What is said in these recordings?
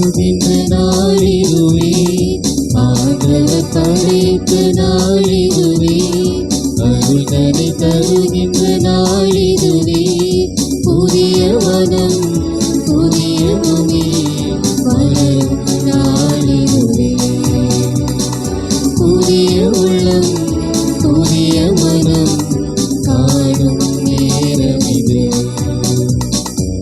தருகின்ற நாளிதுவே, ஆண்டவர் படைத்த நாளிதுவே, அருள் தனை தருகின்ற நாளிதுவே, புதிய வனம் புதிய பூமி வளரும் நாளிதுவே, புதிய உள்ளம் புதிய மனம் காணும் நேரம் இது.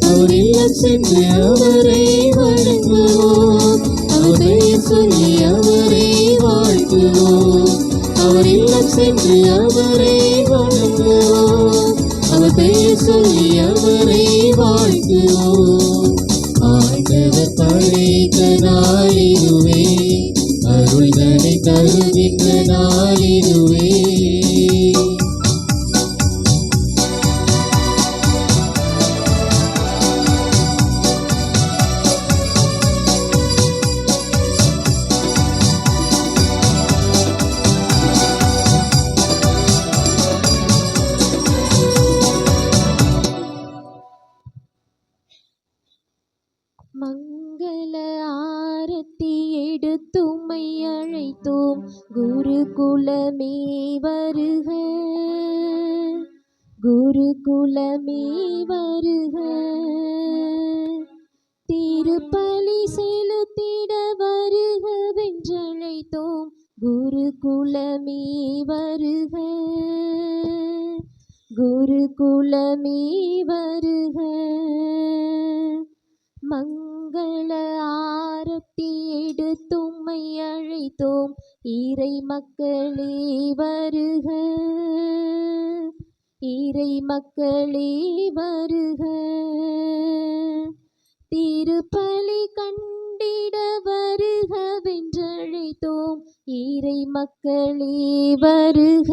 அவர் இல்லம் சென்று அவரை வணங்குவோம், அவர் பெயர் சொல்லி அவரை வாழ்த்துவோம். அவர் இல்லம் சென்று அவரை வணங்குவோம், அவர் பெயர் சொல்லி அவரை வாழ்த்துவோம். ஆண்டவர் படைத்த நாளிதுவே, அருள் தனை தருகின்ற நாளிதுவே. மங்கள ஆரத்தி எடுத்தும்மை அழைத்தோம், குருகுலமே வருக, குருகுலமே வருக. திருப்பலி செலுத்திட வருகவென்றழைத்தோம், குருகுலமே வருக, குருகுலமே வருக. மங்கள ஆரத்தி எடுத்தும்மை அழைத்தோம், இறை மக்களே வருக, இறை மக்களே வருக. திருப்பலி கண்டிட வருகவென்றழைத்தோம், இறை மக்களே வருக,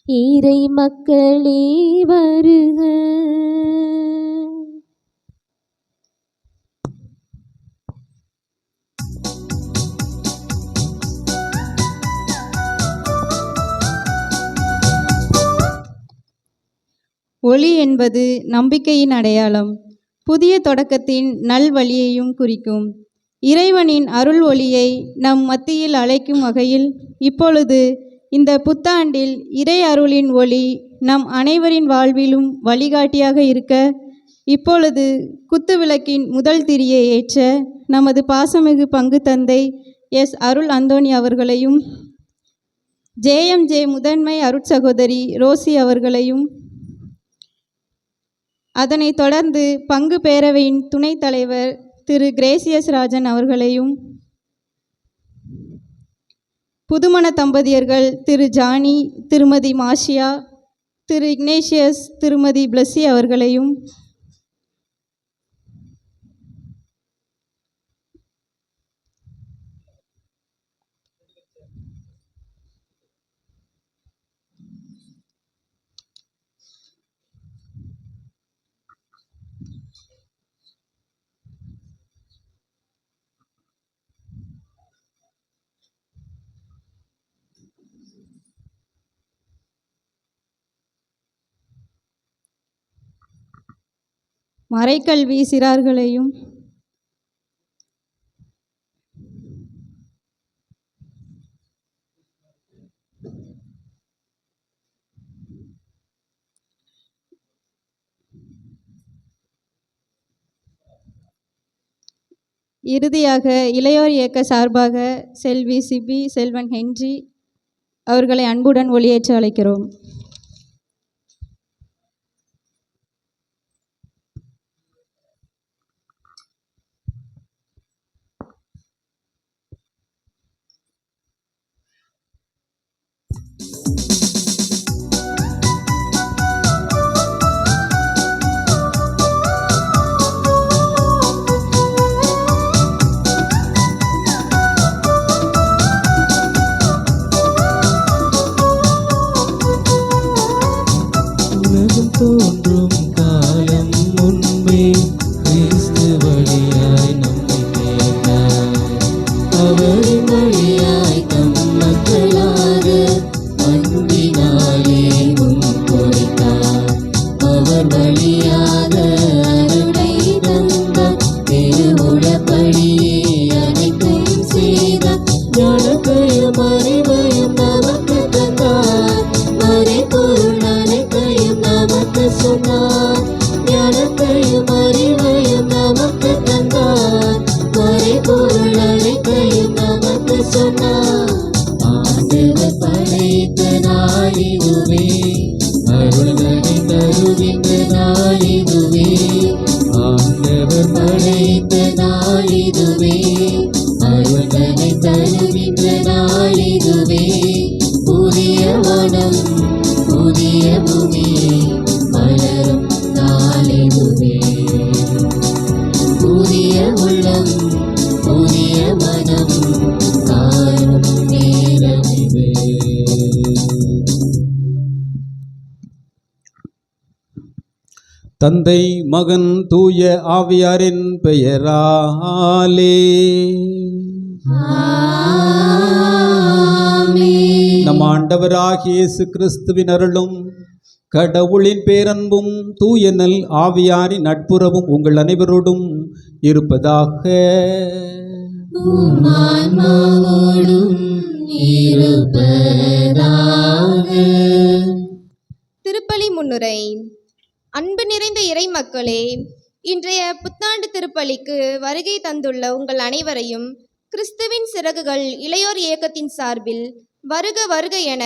இறை மக்களே வருக. ஒளி என்பது நம்பிக்கையின் அடையாளம், புதிய தொடக்கத்தின் நல்வழியையும் குறிக்கும். இறைவனின் அருள் ஒளியை நம் மத்தியில் அழைக்கும் வகையில் இப்பொழுது இந்த புத்தாண்டில் இறை அருளின் ஒளி நம் அனைவரின் வாழ்விலும் வழிகாட்டியாக இருக்க, இப்பொழுது குத்துவிளக்கின் முதல் திரியை ஏற்ற நமது பாசமிகு பங்கு தந்தை எஸ் அருள் அந்தோணி அவர்களையும், ஜேஎம்ஜே முதன்மை அருட்சகோதரி ரோசி அவர்களையும், அதனைத் தொடர்ந்து பங்கு பேரவையின் துணைத் தலைவர் திரு கிரேசியஸ் ராஜன் அவர்களையும், புதுமண தம்பதியர்கள் திரு ஜானி திருமதி மாஷியா, திரு இக்னேஷியஸ் திருமதி பிளஸ்ஸி அவர்களையும், மறைக்கல்வி சிறார்களையும், இறுதியாக இளையோர் இயக்க சார்பாக செல்வி சிபி செல்வன் ஹென்றி அவர்களை அன்புடன் ஒளியேற்ற அழைக்கிறோம். தந்தை மகன் தூய ஆவியாரின் பெயராலே. நம் ஆண்டவராகிய இயேசு கிறிஸ்துவின் அருளும் கடவுளின் பேரன்பும் தூய நல் ஆவியாரின் நட்புறவும் உங்கள் அனைவரோடும் இருப்பதாக. திருப்பலி முன்னுரை. அன்பு நிறைந்த இறை மக்களே, இன்றைய புத்தாண்டு திருப்பலிக்கு வருகை தந்துள்ள உங்கள் அனைவரையும் கிறிஸ்துவின் சிறகுகள் இளையோர் இயக்கத்தின் சார்பில் வருக வருக என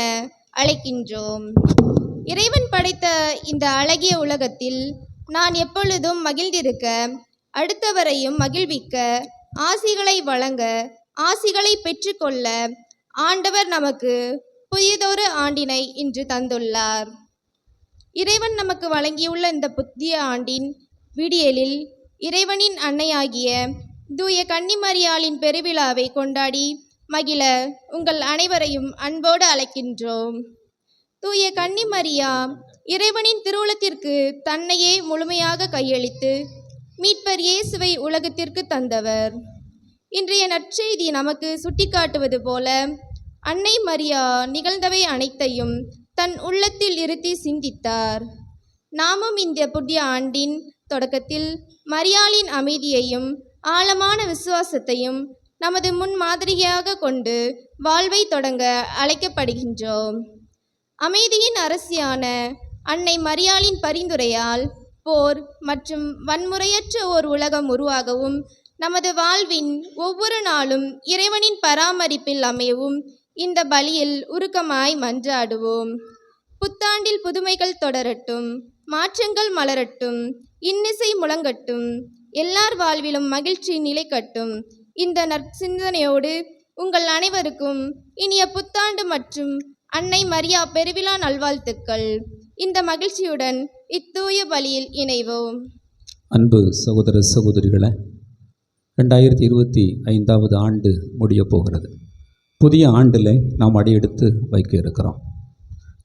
அழைக்கின்றோம். இறைவன் படைத்த இந்த அழகிய உலகத்தில் நான் எப்பொழுதும் மகிழ்ந்திருக்க, அடுத்தவரையும் மகிழ்விக்க, ஆசிகளை வழங்க, ஆசிகளை பெற்றுக்கொள்ள ஆண்டவர் நமக்கு புதியதொரு ஆண்டினை இன்று தந்துள்ளார். இறைவன் நமக்கு வழங்கியுள்ள இந்த புதிய ஆண்டின் விடியலில் இறைவனின் அன்னையாகிய தூய கன்னிமரியாளின் பெருவிழாவை கொண்டாடி மகிழ உங்கள் அனைவரையும் அன்போடு அழைக்கின்றோம். தூய கன்னிமரியா இறைவனின் திருவுளத்திற்கு தன்னையே முழுமையாக கையளித்து மீட்பர் இயேசுவை உலகத்திற்கு தந்தவர். இன்றைய நற்செய்தி நமக்கு சுட்டிக்காட்டுவது போல அன்னை மரியா நிகழ்ந்தவை அனைத்தையும் தன் உள்ளத்தில் இருத்தி சிந்தித்தார். நாமும் இந்த புதிய ஆண்டின் தொடக்கத்தில் மரியாளின் அமைதியையும் ஆழமான விசுவாசத்தையும் நமது முன்மாதிரியாக கொண்டு வாழ்வை தொடங்க அழைக்கப்படுகின்றோம். அமைதியின் அரசியான அன்னை மரியாளின் பரிந்துரையால் போர் மற்றும் வன்முறையற்ற ஓர் உலகம் உருவாகவும் நமது வாழ்வின் ஒவ்வொரு நாளும் இறைவனின் பராமரிப்பில் அமையவும் இந்த பலியில் உருக்கமாய் மன்றாடுவோம். புத்தாண்டில் புதுமைகள் தொடரட்டும், மாற்றங்கள் மலரட்டும், இன்னிசை முழங்கட்டும், எல்லார் வாழ்விலும் மகிழ்ச்சி நிலைக்கட்டும். இந்த நற்சிந்தனையோடு உங்கள் அனைவருக்கும் இனிய புத்தாண்டு மற்றும் அன்னை மரியா பெருவிழா நல்வாழ்த்துக்கள். இந்த மகிழ்ச்சியுடன் இத்தூய பலியில் இணைவோம். அன்பு சகோதர சகோதரிகளை, 2025 ஆண்டு முடிய போகிறது. புதிய ஆண்டில் நாம் அடியெடுத்து வைக்க இருக்கிறோம்.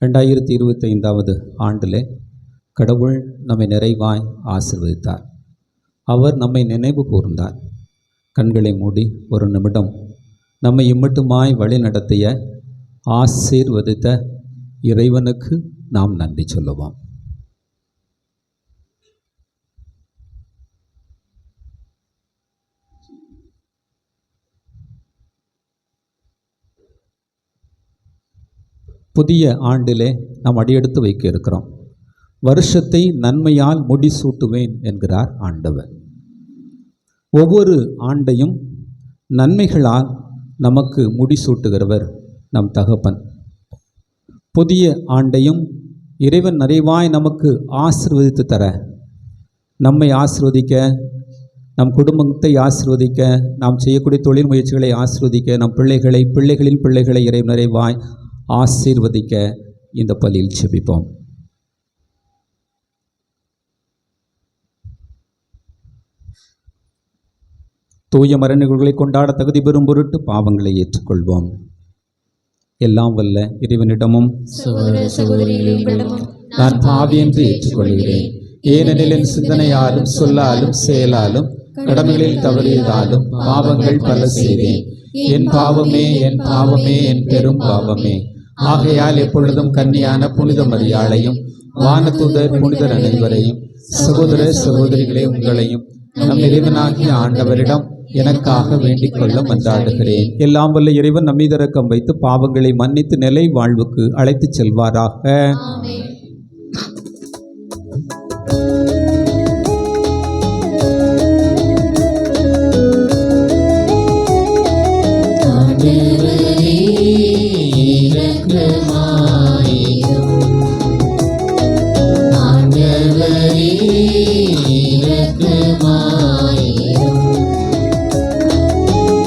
2025 ஆண்டில் கடவுள் நம்மை நிறைவாய் ஆசீர்வதித்தார். அவர் நம்மை நினைவு கூர்ந்தார். கண்களை மூடி ஒரு நிமிடம் நம்மை இம்மட்டுமாய் வழி நடத்திய ஆசீர்வதித்த இறைவனுக்கு நாம் நன்றி சொல்லுவோம். புதிய ஆண்டிலே நாம் அடியெடுத்து வைக்க இருக்கிறோம். வருஷத்தை நன்மையால் முடிசூட்டுவேன் என்கிறார் ஆண்டவர். ஒவ்வொரு ஆண்டையும் நன்மைகளால் நமக்கு முடிசூட்டுகிறவர் நம் தகப்பன். புதிய ஆண்டையும் இறைவன் நிறைவாய் நமக்கு ஆசீர்வதித்து தர, நம்மை ஆசீர்வதிக்க, நம் குடும்பத்தை ஆசீர்வதிக்க, நாம் செய்யக்கூடிய தொழில் முயற்சிகளை ஆசீர்வதிக்க, நம் பிள்ளைகளின் பிள்ளைகளை இறைவன் நிறைவாய் ஆசீர்வதிக்க இந்த பலியில் செபிப்போம். தூய மறைநிகழ்வுகளை கொண்டாட தகுதி பெறும் பொருட்டு பாவங்களை ஏற்றுக்கொள்வோம். எல்லாம் வல்ல இறைவனிடமும் நான் பாவி என்று ஏற்றுக்கொள்கிறேன். ஏனெனில் என் சிந்தனையாலும் சொல்லாலும் செயலாலும் கடமைகளில் தவறியதாலும் பாவங்கள் பல செய்தேன். என் பாவமே என் பாவமே என் பெரும் பாவமே. ஆகையால் எப்பொழுதும் கன்னியான புனித மரியாளையும் வானதூதர் புனிதர் அனைவரையும் சகோதர சகோதரிகளே உங்களையும் நம் இறைவனாகிய ஆண்டவரிடம் எனக்காக வேண்டிக் கொள்ள மன்றாடுகிறேன். எல்லாம் வல்ல இறைவன் நம்மீது இரக்கம் வைத்து பாவங்களை மன்னித்து நிலை வாழ்வுக்கு அழைத்துச் செல்வாராக.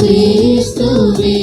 கிறிஸ்துவே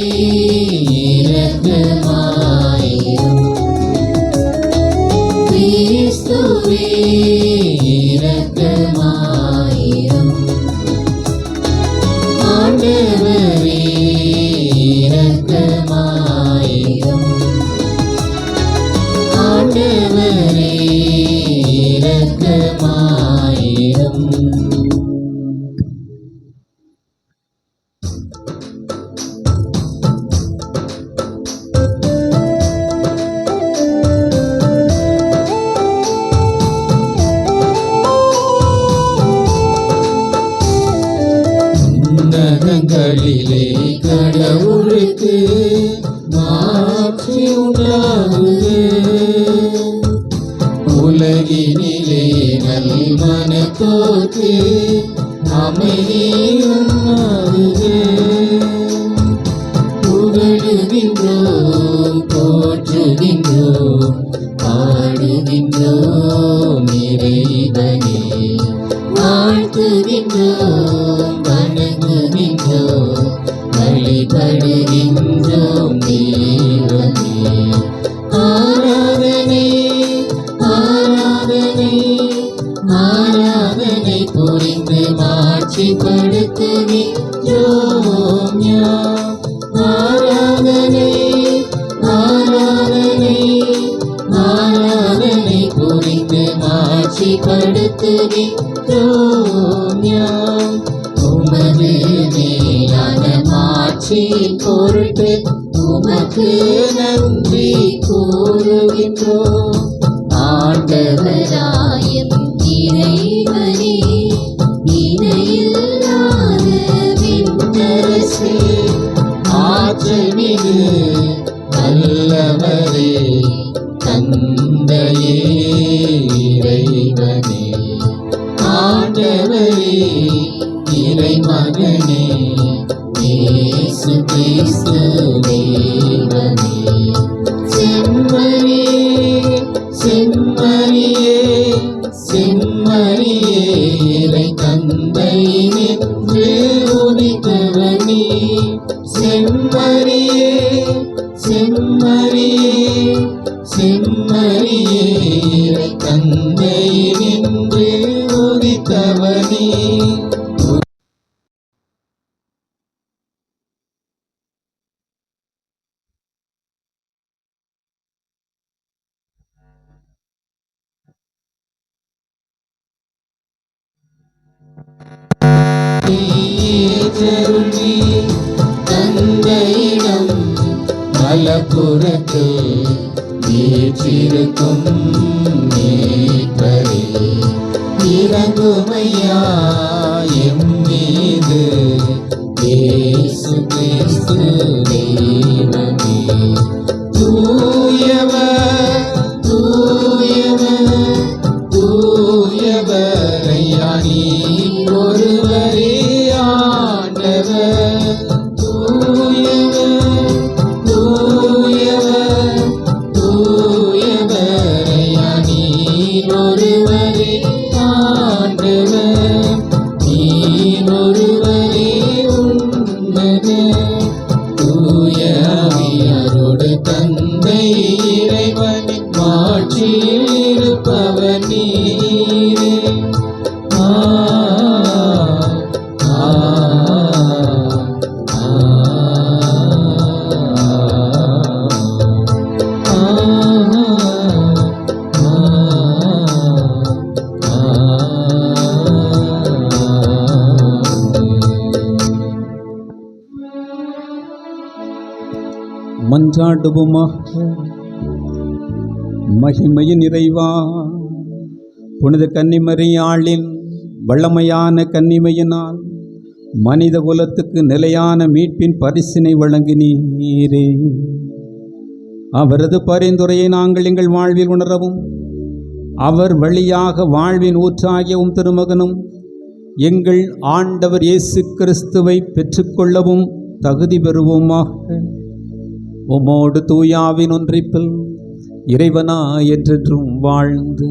உன்னதங்களிலே கடவுளுக்கு மாட்சி உண்டாகுக. உலகினிலே நல்மனத்தோர்க்கு அமைதி உண்டாகுக. புகழுகின்றோம், போற்றுகின்றோம், பாடுகின்றோம் இறைவனே. வாழ்த்துகின்றோம், வணங்குகின்றோம், வழிபடுகின்றோம் தேவனே. ஆராதனை ஆராதனை ஆராதனை புரிந்து மாட்சிப்படுத்துகின்றோம் யாம். ஆராதனை ஆராதனை ஆராதனை புரிந்து மாட்சிப்படுத்துகின்றோம் யாம். உமது மேலான மாட்சியின் பொருட்டு உமக்கு நன்றி கூறுகின்றோம். ஆண்டவராயும் இறைவனே, இணையில்லாத விண்ணரசே, ஆற்றல் மிகு வல்லவரே, தந்தையே இறைவனே, ஆண்டவரே இறைமகனே, இயேசு கிறிஸ்து தேவனே. செம்மறியே செம்மறியே செம்மறியே, இறை தந்தையினின்று உதித்தவனே. செம்மறியே செம்மறியே செம்மறியே, இறை தந்தையினின்று உதித்தவனே. தந்தையிடம் வலப்புறத்து வீற்றிருக்கும் மீட்பரே, இறங்குமையா எம்மீது. இயேசு கிறிஸ்து தேவனே, தூயவர் தூயவர் தூயவர், ஐயா நீர் ஒருவரே ஆண்டவர். தூயவர் தூயவர் தூயவர், ஐயா நீர் ஒருவரே ஆண்டவர். நீர் ஒருவரே உன்னதர். தூய ஆவியாரோடு தந்தை இறைவனின் மாட்சியில் இருப்பவர் நீரே. ஆ ஆ மன்றாடுவோமாக. மகிமையின் நிறைவா, புனித கன்னிமரியாளின் வல்லமையான கன்னிமையினால் மனித குலத்துக்கு நிலையான மீட்பின் பரிசினை வழங்கினீரே. அவரது பரிந்துரையை நாங்கள் எங்கள் வாழ்வில் உணரவும், அவர் வழியாக வாழ்வின் ஊற்றாகியவும் திருமகனும் எங்கள் ஆண்டவர் இயேசு கிறிஸ்துவை பெற்றுக்கொள்ளவும் தகுதி பெறுவோமாக. உமோடு தூயாவின் ஒன்றிப்பில் இறைவனா என்றென்றும் வாழ்ந்து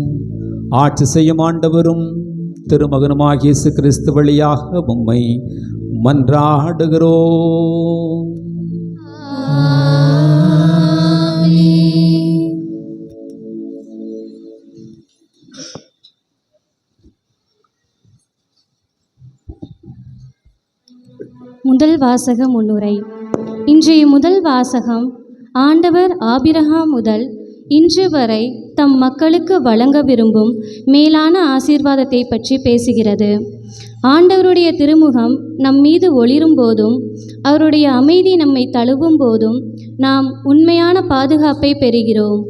ஆட்சி செய்யும் ஆண்டவரும் திருமகனுமாகிய இயேசு கிறிஸ்து வழியாக உம்மை மன்றாடுகிறோம். முதல் வாசக முன்னுரை. இன்றைய முதல் வாசகம் ஆண்டவர் ஆபிரகாம் முதல் இன்று வரை தம் மக்களுக்கு வழங்க விரும்பும் மேலான ஆசீர்வாதத்தை பற்றி பேசுகிறது. ஆண்டவருடைய திருமுகம் நம் மீது ஒளிரும் போதும், அவருடைய அமைதி நம்மை தழுவும் போதும் நாம் உண்மையான பாதுகாப்பை பெறுகிறோம்.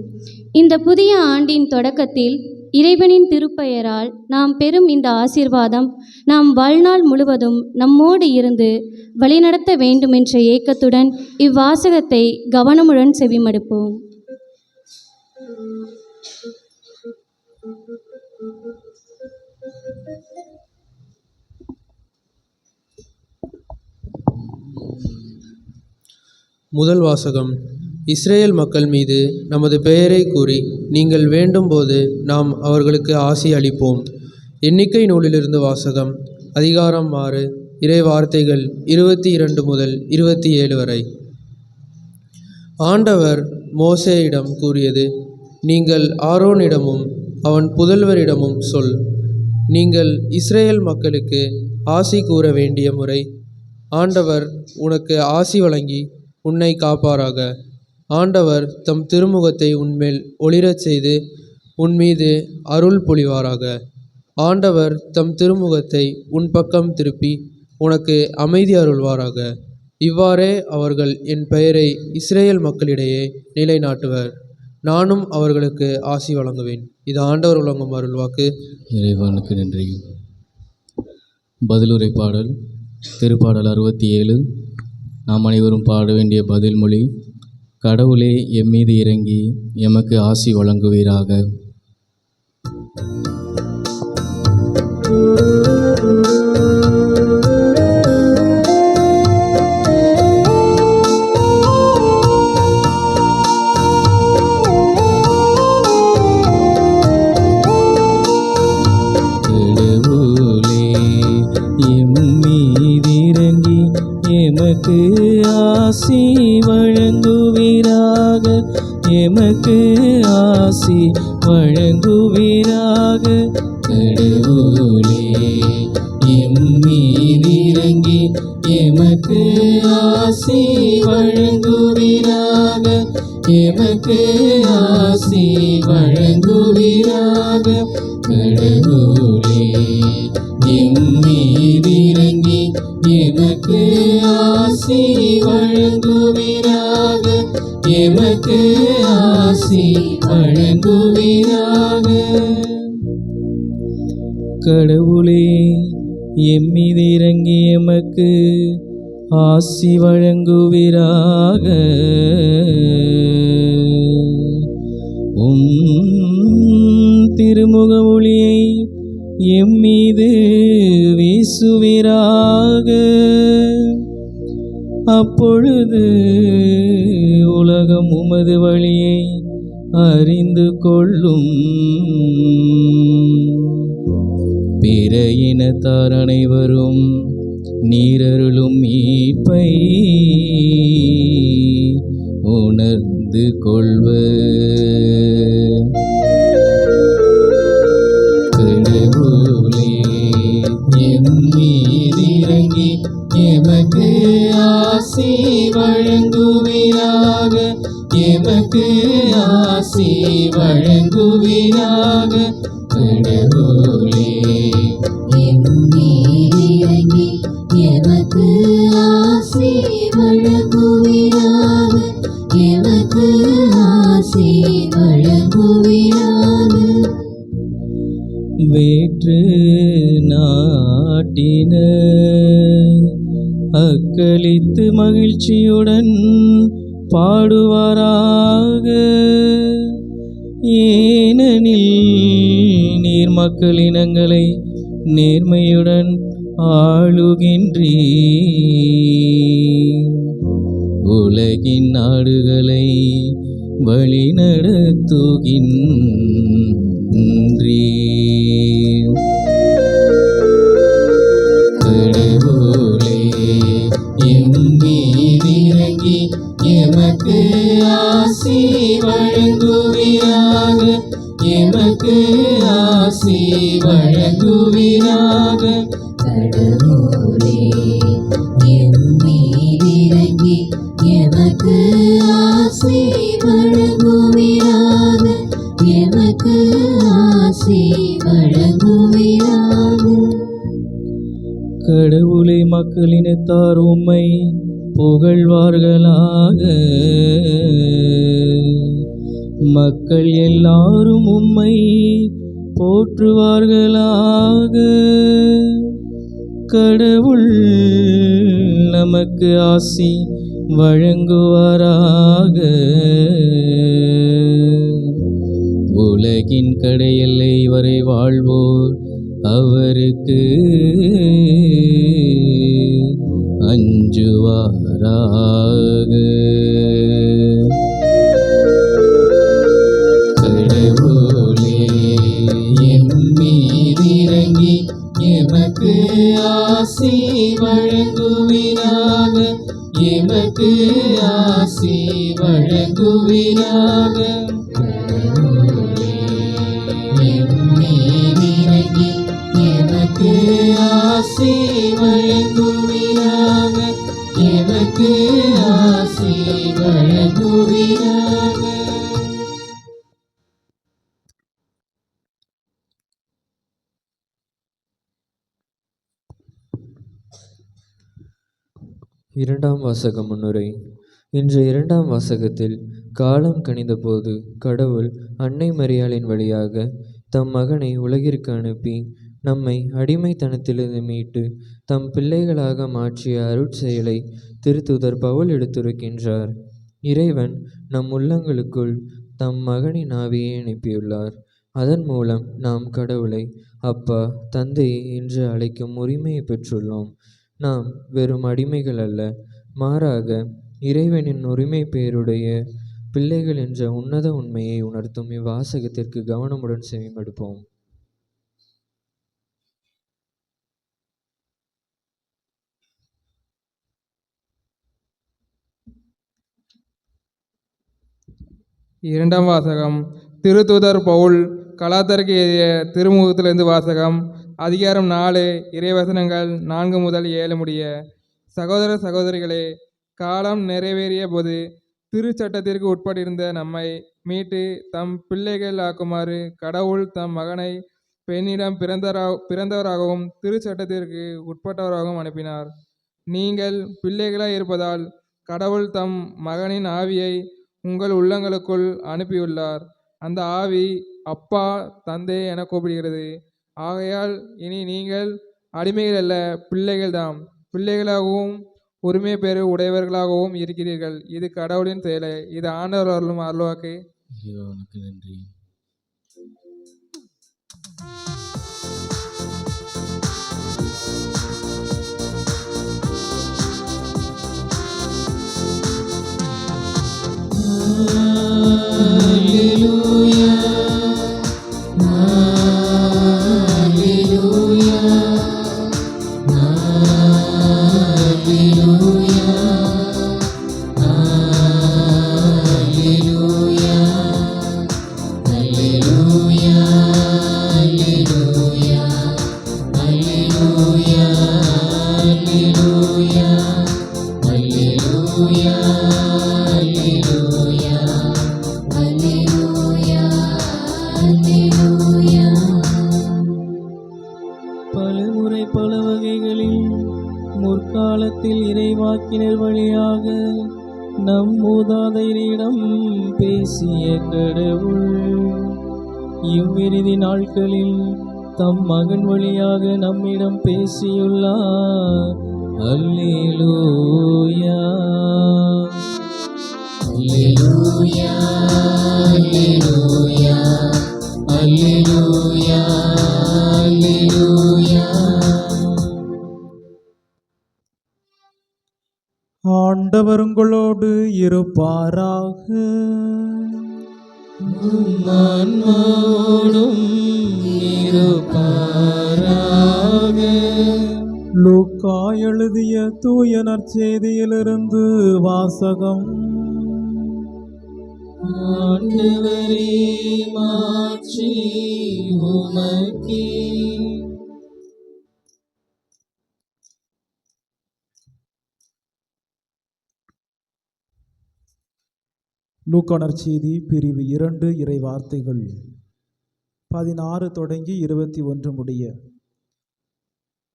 இந்த புதிய ஆண்டின் தொடக்கத்தில் இறைவனின் திருப்பெயரால் நாம் பெறும் இந்த ஆசீர்வாதம் நாம் வாழ்நாள் முழுவதும் நம்மோடு இருந்து வழிநடத்த வேண்டுமென்ற ஏக்கத்துடன் இவ்வாசகத்தை கவனமுடன் செவிமடுப்போம். முதல் வாசகம். இஸ்ரேல் மக்கள் மீது நமது பெயரை கூறி நீங்கள் வேண்டும்போது நாம் அவர்களுக்கு ஆசி அளிப்போம். எண்ணிக்கை நூலிலிருந்து வாசகம். அதிகாரம் 6, இறை வார்த்தைகள் 22 முதல் 27 வரை. ஆண்டவர் மோசேயிடம் கூறியது: நீங்கள் ஆரோனிடமும் அவன் புதல்வரிடமும் சொல், நீங்கள் இஸ்ரேல் மக்களுக்கு ஆசி கூற வேண்டிய முறை. ஆண்டவர் உனக்கு ஆசி வழங்கி உன்னை காப்பாராக. ஆண்டவர் தம் திருமுகத்தை உன்மேல் ஒளிரச் செய்து உன்மீது அருள் பொழிவாராக. ஆண்டவர் தம் திருமுகத்தை உன் பக்கம் திருப்பி உனக்கு அமைதி அருள்வாராக. இவ்வாறே அவர்கள் என் பெயரை இஸ்ரேல் மக்களிடையே நிலைநாட்டுவர். நானும் அவர்களுக்கு ஆசி வழங்குவேன். இது ஆண்டவர் வழங்கும் அருள்வாக்கு. இறைவனுக்கு நன்றி. பதிலுரை பாடல். திருப்பாடல் 67. நாம் அனைவரும் பாட வேண்டிய பதில் மொழி: கடவுளே எம்மீது இறங்கி எமக்கு ஆசி வழங்குவீராக. எமக்கு ஆசி வழங்குவீராக. எமக்கு ஆசி வழங்குவீராக. கடவுளே எம்மீதிறங்கி எமக்கு ஆசி வழங்குவீராக. எமக்கு ஆசி வழங்குவீராக. கடவுளே எம்மீதிறங்கி எமக்கு ஆசி வழங்குவீராக. எமக்கு ஆசி வழங்குவீராக. கடவுளே எம்மீது இறங்கி எமக்கு ஆசி வழங்குவீராக. திருமுக ஒளியை எம்மீது வீசுவீராக. அப்பொழுது உலகம் உமது வழியை அறிந்து கொள்ளும். பிற இனத்தார் அனைவரும் நீரருளும் மீட்பை உணர்ந்து கொள்வர். கடவுளே எம்மீதிறங்கி எமக்கு ஆசி வழங்குவீராக. எமக்கு ஆசி வழங்குவீராக. கடவுளே எம்மீதிறங்கி எமக்கு ஆசி வழங்குவீராக. எமக்கு ஆசி வழங்குவீராக. வேற்று நாட்டினர் அக்களித்து மகிழ்ச்சியுடன் பாடுவாராக. ஏனெனில் நீர் மக்களினங்களை நேர்மையுடன் ஆளுகின்றீர். உலகின் நாடுகளை வழிநடத்துகின்றீர். கடவுளே எம்மீதிறங்கி எமக்கு ஆசி வழங்குவீராக. எமக்கு ஆசி வழங்குவீராக. கடவுளே எம்மீதிறங்கி எமக்கு ஆசி வழங்குவீராக. எமக்கு ஆசி வழங்குவீராக. கடவுளை மக்களினத்தார் உம்மை புகழ்வார்களாக. மக்கள் எல்லாரும் உம்மை போற்றுவார்களாக. கடவுள் நமக்கு ஆசி வழங்குவாராக. உலகின் கடையெல்லை வரை வாழ்வோர் அவருக்கு அஞ்சுவாராக. கடவுளே எம்மீதிறங்கி எமக்கு ஆசி வழங்குவீராக. எமக்கு ஆசி வழங்குவீராக. எம்மீதிறங்கி எமக்கு ஆசி வழங்குவீராக. எமக்கு ஆசி வழங்குவீராக. இரண்டாம் வாசக முன்னுரை. இன்று இரண்டாம் வாசகத்தில் காலம் கனிந்தபோது கடவுள் அன்னை மரியாளின் வழியாக தம் மகனை உலகிற்கு அனுப்பி நம்மை அடிமைத்தனத்திலிருந்து மீட்டு தம் பிள்ளைகளாக மாற்றிய அருட்செயலை திருத்தூதர் பவுல் எடுத்துரைக்கின்றார். இறைவன் நம் உள்ளங்களுக்குள் தம் மகனின் ஆவியை அனுப்பியுள்ளார். அதன் மூலம் நாம் கடவுளை அப்பா, தந்தை என்று அழைக்கும் உரிமையை பெற்றுள்ளோம். நாம் வெறும் அடிமைகள் அல்ல, மாறாக இறைவனின் உரிமை பேருடைய பிள்ளைகள் என்ற உன்னத உண்மையை உணர்த்தும் இவ்வாசகத்திற்கு கவனமுடன் செவிமடுப்போம். இரண்டாம் வாசகம் திருத்தூதர் பவுல் கலாத்தருக்கு எழுதிய திருமுகத்திலிருந்து வாசகம். அதிகாரம் 4, இறைவசனங்கள் 4 முதல் 7 முடிய. சகோதர சகோதரிகளே, காலம் நிறைவேறிய போது திருச்சட்டத்திற்கு உட்பட்டிருந்த நம்மை மீட்டு தம் பிள்ளைகள் ஆக்குமாறு கடவுள் தம் மகனை பெண்ணிடம் பிறந்தவராகவும் திருச்சட்டத்திற்கு உட்பட்டவராகவும் அனுப்பினார். நீங்கள் பிள்ளைகளாய் இருப்பதால் கடவுள் தம் மகனின் ஆவியை உங்கள் உள்ளங்களுக்குள் அனுப்பியுள்ளார். அந்த ஆவி அப்பா, தந்தை என கூப்பிடுகிறது. ஆகையால் இனி நீங்கள் அடிமைகள் அல்ல, பிள்ளைகள்தாம். பிள்ளைகளாகவும் உரிமை பெறு உடையவர்களாகவும் இருக்கிறீர்கள். இது கடவுளின் செயலை. இது ஆண்டவர் அருளும் அருள்வாக்கு. நன்றி. பலமுறை பல வகைகளில் முற்காலத்தில் இறைவாக்கினர் வழியாக நம் மூதாதையரிடம் பேசிய கடவுள் இவ்விறுதி நாட்களில் தம் மகன் வழியாக நம்மிடம் பேசியுள்ளார். அல்லேலூயா, அல்லேலூயா, அல்லேலூயா, அல்லேலூயா, அல்லேலூயா. ஆண்டவர் உங்களோடு இருப்பாராக. ஆன்மாவோடும் இருப்பாராக. லூக்கா எழுதிய தூய நற்செய்தியிலிருந்து வாசகம். ஆண்டவரே, மாட்சி உமக்கே. லூக்கா நற்செய்தி பிரிவு 2 இறை வார்த்தைகள் 16 தொடங்கி 21 முடிய.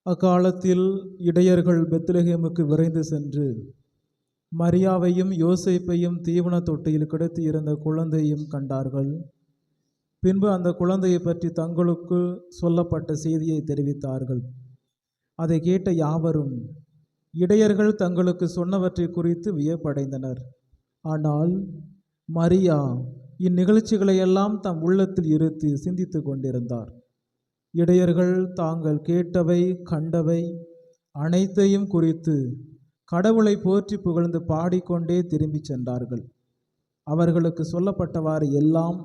அக்காலத்தில் இடையர்கள் பெத்லகேமுக்கு விரைந்து சென்று மரியாவையும் யோசேப்பையும் தீவன தொட்டியில் கிடத்தி இருந்த குழந்தையும் கண்டார்கள். பின்பு அந்த குழந்தையை பற்றி தங்களுக்கு சொல்லப்பட்ட செய்தியை தெரிவித்தார்கள். அதை கேட்ட யாவரும் இடையர்கள் தங்களுக்கு சொன்னவற்றை குறித்து வியப்படைந்தனர். ஆனால் மரியா இந்நிகழ்ச்சிகளை எல்லாம் தம் உள்ளத்தில் இருத்தி சிந்தித்து கொண்டிருந்தார். இடையர்கள் தாங்கள் கேட்டவை கண்டவை அனைத்தையும் குறித்து கடவுளை போற்றி புகழ்ந்து பாடிக்கொண்டே திரும்பி சென்றார்கள். அவர்களுக்கு சொல்லப்பட்டவாறு எல்லாம்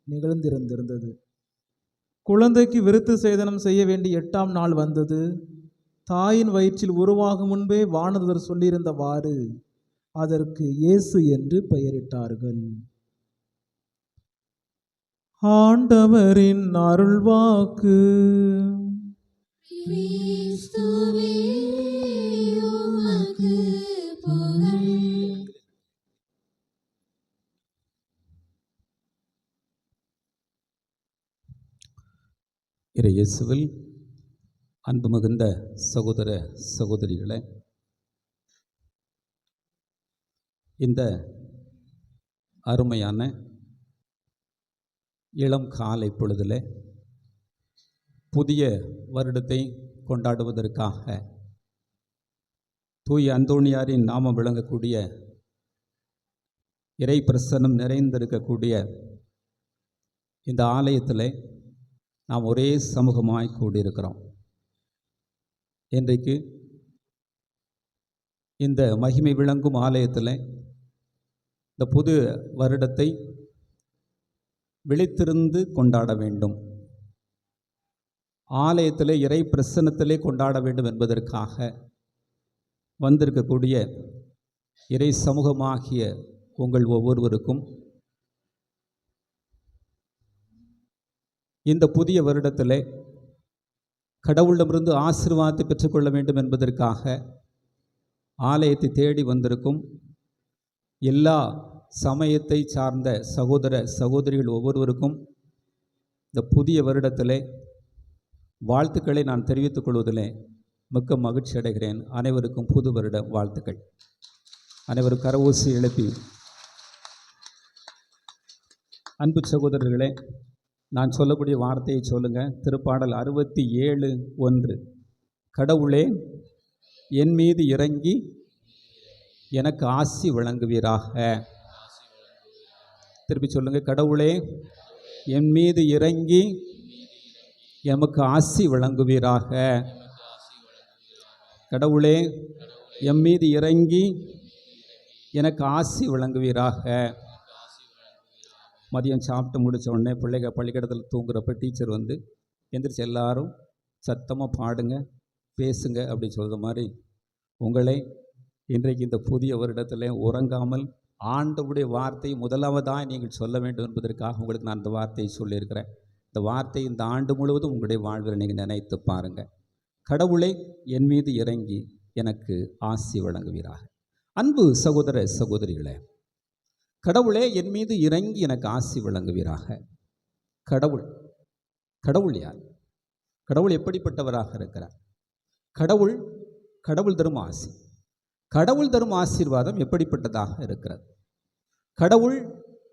நிகழ்ந்திருந்திருந்தது. குழந்தைக்கு விருத்து சேதனம் செய்ய வேண்டிய 8ஆம் நாள் வந்தது. தாயின் வயிற்றில் உருவாகும் முன்பே வானதூதர் சொல்லியிருந்தவாறு அதற்கு இயேசு என்று பெயரிட்டார்கள். ஆண்டவரின் அருள்வாக்கு. இயேசுவில் அன்பு மிகுந்த சகோதர சகோதரிகளே, இந்த அருமையான இளம் காலை பொழுதில் புதிய வருடத்தை கொண்டாடுவதற்காக தூய அந்தோணியாரின் நாமம் விளங்கக்கூடிய இறை பிரசன்னம் நிறைந்திருக்கக்கூடிய இந்த ஆலயத்தில் நாம் ஒரே சமூகமாய் கூடியிருக்கிறோம். இன்றைக்கு இந்த மகிமை விளங்கும் ஆலயத்தில் இந்த புது வருடத்தை விழித்திருந்து கொண்டாட வேண்டும், ஆலயத்தில் இறை பிரசன்னத்திலே கொண்டாட வேண்டும் என்பதற்காக வந்திருக்கக்கூடிய இறை சமூகமாகிய உங்கள் ஒவ்வொருவருக்கும் இந்த புதிய வருடத்தில் கடவுளிடமிருந்து ஆசீர்வாதத்தை பெற்றுக்கொள்ள வேண்டும் என்பதற்காக ஆலயத்தை தேடி வந்திருக்கும் எல்லா சமயத்தை சார்ந்த சகோதர சகோதரிகள் ஒவ்வொருவருக்கும் இந்த புதிய வருடத்தில் வாழ்த்துக்களை நான் தெரிவித்துக் கொள்வதில் மிக்க மகிழ்ச்சி அடைகிறேன். அனைவருக்கும் புது வருட வாழ்த்துக்கள். அனைவரும் கரவூசி எழுப்பி. அன்பு சகோதரர்களே, நான் சொல்லக்கூடிய வார்த்தையை சொல்லுங்கள். திருப்பாடல் 67:1. கடவுளே என் மீது இறங்கி எனக்கு ஆசி வழங்குவீராக. திருப்பி சொல்லுங்கள். கடவுளே என் மீது இறங்கி எமக்கு ஆசி வழங்குவீராக. கடவுளே என் மீது இறங்கி எனக்கு ஆசி வழங்குவீராக. மதியம் சாப்பிட்டு முடித்த உடனே பிள்ளைகள் பள்ளிக்கூடத்தில் தூங்குறப்ப டீச்சர் வந்து எந்திரிச்சு எல்லாரும் சத்தமாக பாடுங்க, பேசுங்க அப்படின்னு சொல்கிற மாதிரி உங்களை இன்றைக்கு இந்த புதிய வருடத்தில் உறங்காமல் ஆண்டவருடைய வார்த்தையை முதலாவதாக நீங்கள் சொல்ல வேண்டும் என்பதற்காக உங்களுக்கு நான் இந்த வார்த்தையை சொல்லியிருக்கிறேன். இந்த வார்த்தை இந்த ஆண்டு முழுவதும் உங்களுடைய வாழ்வில் நீங்கள் நினைத்து பாருங்கள். கடவுளை என் மீது இறங்கி எனக்கு ஆசி வழங்குவீராக. அன்பு சகோதர சகோதரிகளே, கடவுளே என் மீது இறங்கி எனக்கு ஆசி வழங்குவீராக. கடவுள் யார்? கடவுள் எப்படிப்பட்டவராக இருக்கிறார்? கடவுள் தரும் ஆசி, கடவுள் தரும் ஆசீர்வாதம் எப்படிப்பட்டதாக இருக்கிறது?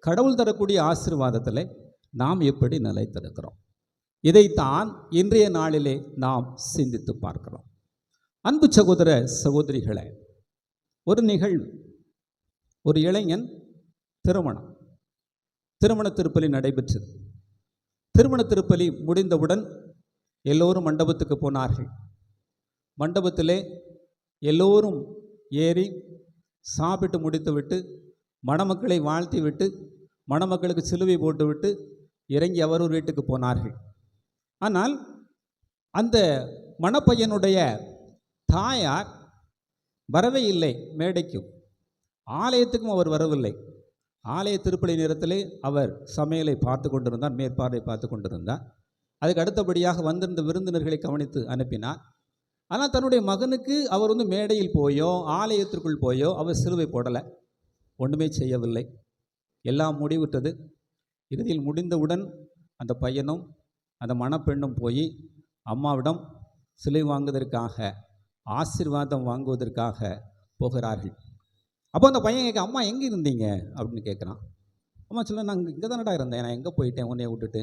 கடவுள் தரக்கூடிய ஆசீர்வாதத்தில் நாம் எப்படி நிலைத்திருக்கிறோம்? இதைத்தான் இன்றைய நாளிலே நாம் சிந்தித்து பார்க்கிறோம். அன்பு சகோதர சகோதரிகளே, ஒரு நிகழ்வு, ஒரு இளைஞன் திருமண திருப்பலி நடைபெற்றது. திருமண திருப்பலி முடிந்தவுடன் எல்லோரும் மண்டபத்துக்கு போனார்கள். மண்டபத்திலே எல்லோரும் ஏறி சாப்பிட்டு முடித்துவிட்டு மணமக்களை வாழ்த்தி விட்டு மணமக்களுக்கு சிலுவை போட்டுவிட்டு இறங்கி அவர் ஒரு வீட்டுக்கு போனார்கள். ஆனால் அந்த மணப்பையனுடைய தாயார் வரவே இல்லை. மேடைக்கும் ஆலயத்துக்கும் அவர் வரவில்லை. ஆலய திருப்பலி நேரத்திலே அவர் சமையலை பார்த்து கொண்டிருந்தார், மேற்பார்வை பார்த்து கொண்டிருந்தார். அதுக்கு அடுத்தபடியாக வந்திருந்த விருந்தினர்களை கவனித்து அனுப்பினார். ஆனால் தன்னுடைய மகனுக்கு அவர் மேடையில் போயோ ஆலயத்திற்குள் போயோ அவர் சிலுவை போடலை, ஒன்றுமே செய்யவில்லை. எல்லாம் முடிவிட்டது. இறுதியில் முடிந்தவுடன் அந்த பையனும் அந்த மணப்பெண்ணும் போய் அம்மாவிடம் சிலுவை வாங்குவதற்காக, ஆசீர்வாதம் வாங்குவதற்காக போகிறார்கள். அப்போ அந்த பையன் கேட்க, அம்மா எங்கே இருந்தீங்க அப்படின்னு கேட்குறான். அம்மா சொல்ல, நான் இங்கே தானடா இருந்தேன், நான் எங்கே போயிட்டேன் உன்னைய விட்டுட்டு?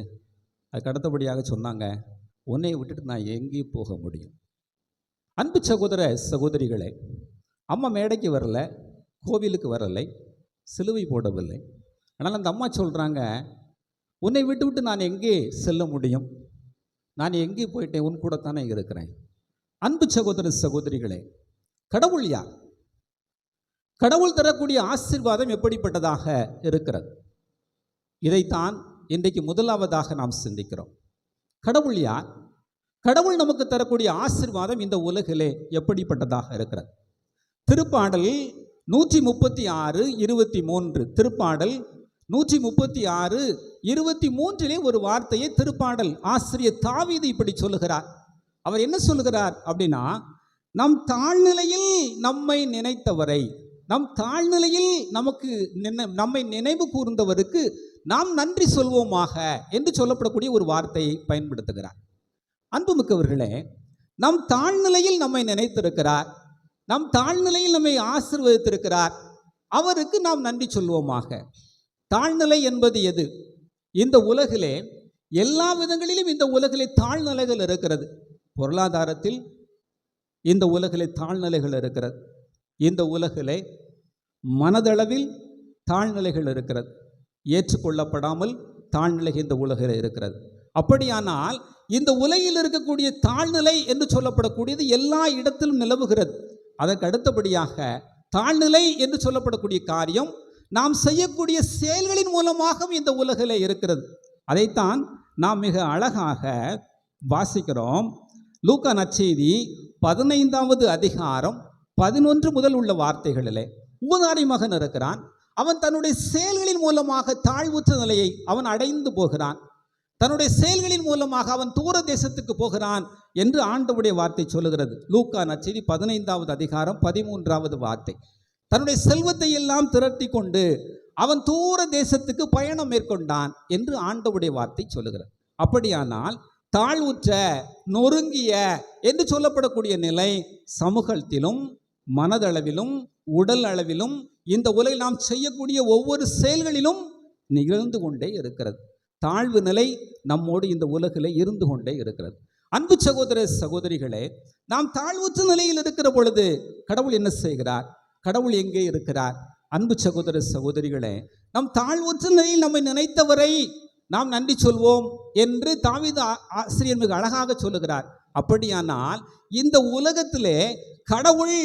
அதுக்கு அடுத்தபடியாக சொன்னாங்க, உன்னைய விட்டுட்டு நான் எங்கேயும் போக முடியும். அன்பு சகோதர சகோதரிகளே, அம்மா மேடைக்கு வரல, கோவிலுக்கு வரலை, சிலுவை போடவில்லை. ஆனால் அந்த அம்மா சொல்கிறாங்க, உன்னை விட்டு விட்டு நான் எங்கே செல்ல முடியும்? நான் எங்கே போயிட்டேன், உன் கூட தானே இருக்கிறேன். அன்பு சகோதர சகோதரிகளே, கடவுள் யார்? கடவுள் தரக்கூடிய ஆசீர்வாதம் எப்படிப்பட்டதாக இருக்கிறது? இதைத்தான் இன்றைக்கு முதலாவதாக நாம் சிந்திக்கிறோம். கடவுள் யார்? கடவுள் நமக்கு தரக்கூடிய ஆசீர்வாதம் இந்த உலகிலே எப்படிப்பட்டதாக இருக்கிறது? திருப்பாடல் 136:23, திருப்பாடல் 136:23 ஒரு வார்த்தையை திருப்பாடல் ஆசிரியர் தாவீது இப்படி சொல்லுகிறார். அவர் என்ன சொல்லுகிறார் அப்படின்னா, நம் தாழ்நிலையில் நம்மை நினைத்தவரை, நம் தாழ்நிலையில் நம்மை நினைவு கூர்ந்தவருக்கு நாம் நன்றி சொல்வோமாக என்று சொல்லப்படக்கூடிய ஒரு வார்த்தையை பயன்படுத்துகிறார். அன்புமிக்கவர்களே, நம் தாழ்நிலையில் நம்மை நினைத்திருக்கிறார், நம் தாழ்நிலையில் நம்மை ஆசீர்வதித்திருக்கிறார், அவருக்கு நாம் நன்றி சொல்வோமாக. தாழ்நிலை என்பது எது? இந்த உலகிலே எல்லா விதங்களிலும் இந்த உலகிலே தாழ்நிலைகள் இருக்கிறது. பொருளாதாரத்தில் இந்த உலகிலே தாழ்நிலைகள் இருக்கிறது. இந்த உலகிலே மனதளவில் தாழ்நிலைகள் இருக்கிறது. ஏற்றுக்கொள்ளப்படாமல் தாழ்நிலை இந்த உலகில் இருக்கிறது. அப்படியானால் இந்த உலகில் இருக்கக்கூடிய தாழ்நிலை என்று சொல்லப்படக்கூடியது எல்லா இடத்திலும் நிலவுகிறது. அதற்கு அடுத்தபடியாக தாழ்நிலை என்று சொல்லப்படக்கூடிய காரியம் நாம் செய்யக்கூடிய செயல்களின் மூலமாக இந்த உலகில் இருக்கிறது. அதைத்தான் நாம் மிக அழகாக வாசிக்கிறோம். லூக்கா நற்செய்தி 15வது அதிகாரம் 11 முதல் உள்ள வார்த்தைகளிலே ஊதாரி மகன் இருக்கிறான். அவன் தன்னுடைய செயல்களின் மூலமாக தாழ்வுற்ற நிலையை அவன் அடைந்து போகிறான். தன்னுடைய செயல்களின் மூலமாக அவன் தூர தேசத்துக்கு போகிறான் என்று ஆண்டவருடைய வார்த்தை சொல்லுகிறது. லூக்கா நற்செய்தி 15வது அதிகாரம் 13வது வார்த்தை. தன்னுடைய செல்வத்தை எல்லாம் திரட்டி கொண்டு அவன் தூர தேசத்துக்கு பயணம் மேற்கொண்டான் என்று ஆண்டவருடைய வார்த்தை சொல்லுகிறது. அப்படியானால் தாழ்வுற்ற, நொறுங்கிய என்று சொல்லப்படக்கூடிய நிலை சமூகத்திலும் மனதளவிலும் உடல் அளவிலும் இந்த உலகில் நாம் செய்யக்கூடிய ஒவ்வொரு செயல்களிலும் நிகழ்ந்து கொண்டே இருக்கிறது. தாழ்வு நிலை நம்மோடு இந்த உலகில் இருந்து கொண்டே இருக்கிறது. அன்பு சகோதர சகோதரிகளே, நாம் தாழ்வுற்ற நிலையில் இருக்கிற பொழுது கடவுள் என்ன செய்கிறார்? கடவுள் எங்கே இருக்கிறார்? அன்பு சகோதர சகோதரிகளே, நம் தாழ்வுற்ற நிலையில் நம்மை நினைத்தவரை நாம் நன்றி சொல்வோம் என்று தாவீது ஆசிரியர் மிக அழகாக சொல்லுகிறார். அப்படியானால் இந்த உலகத்திலே கடவுள்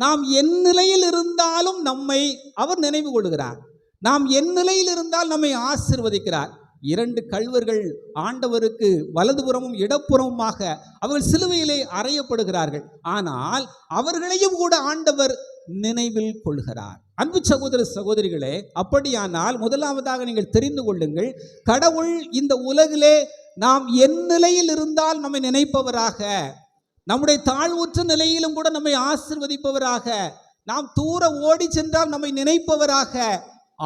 நாம் என் நிலையில் இருந்தாலும் நம்மை அவர் நினைவு கொள்கிறார். நாம் என் நிலையில் இருந்தால் நம்மை ஆசீர்வதிக்கிறார். 2 கள்வர்கள் ஆண்டவருக்கு வலதுபுறமும் இடப்புறமுமாக அவர்கள் சிலுவையிலே அறையப்படுகிறார்கள். ஆனால் அவர்களையும் கூட ஆண்டவர் நினைவில் கொள்கிறார். அன்பு சகோதர சகோதரிகளே, அப்படியானால் முதலாவதாக நீங்கள் தெரிந்து கொள்ளுங்கள், கடவுள் இந்த உலகிலே நாம் என் நிலையில் இருந்தால் நம்மை நினைப்பவராக, நம்முடைய தாழ்வுற்ற நிலையிலும் கூட நம்மை ஆசீர்வதிப்பவராக, நாம் தூர ஓடி சென்றால் நம்மை நினைப்பவராக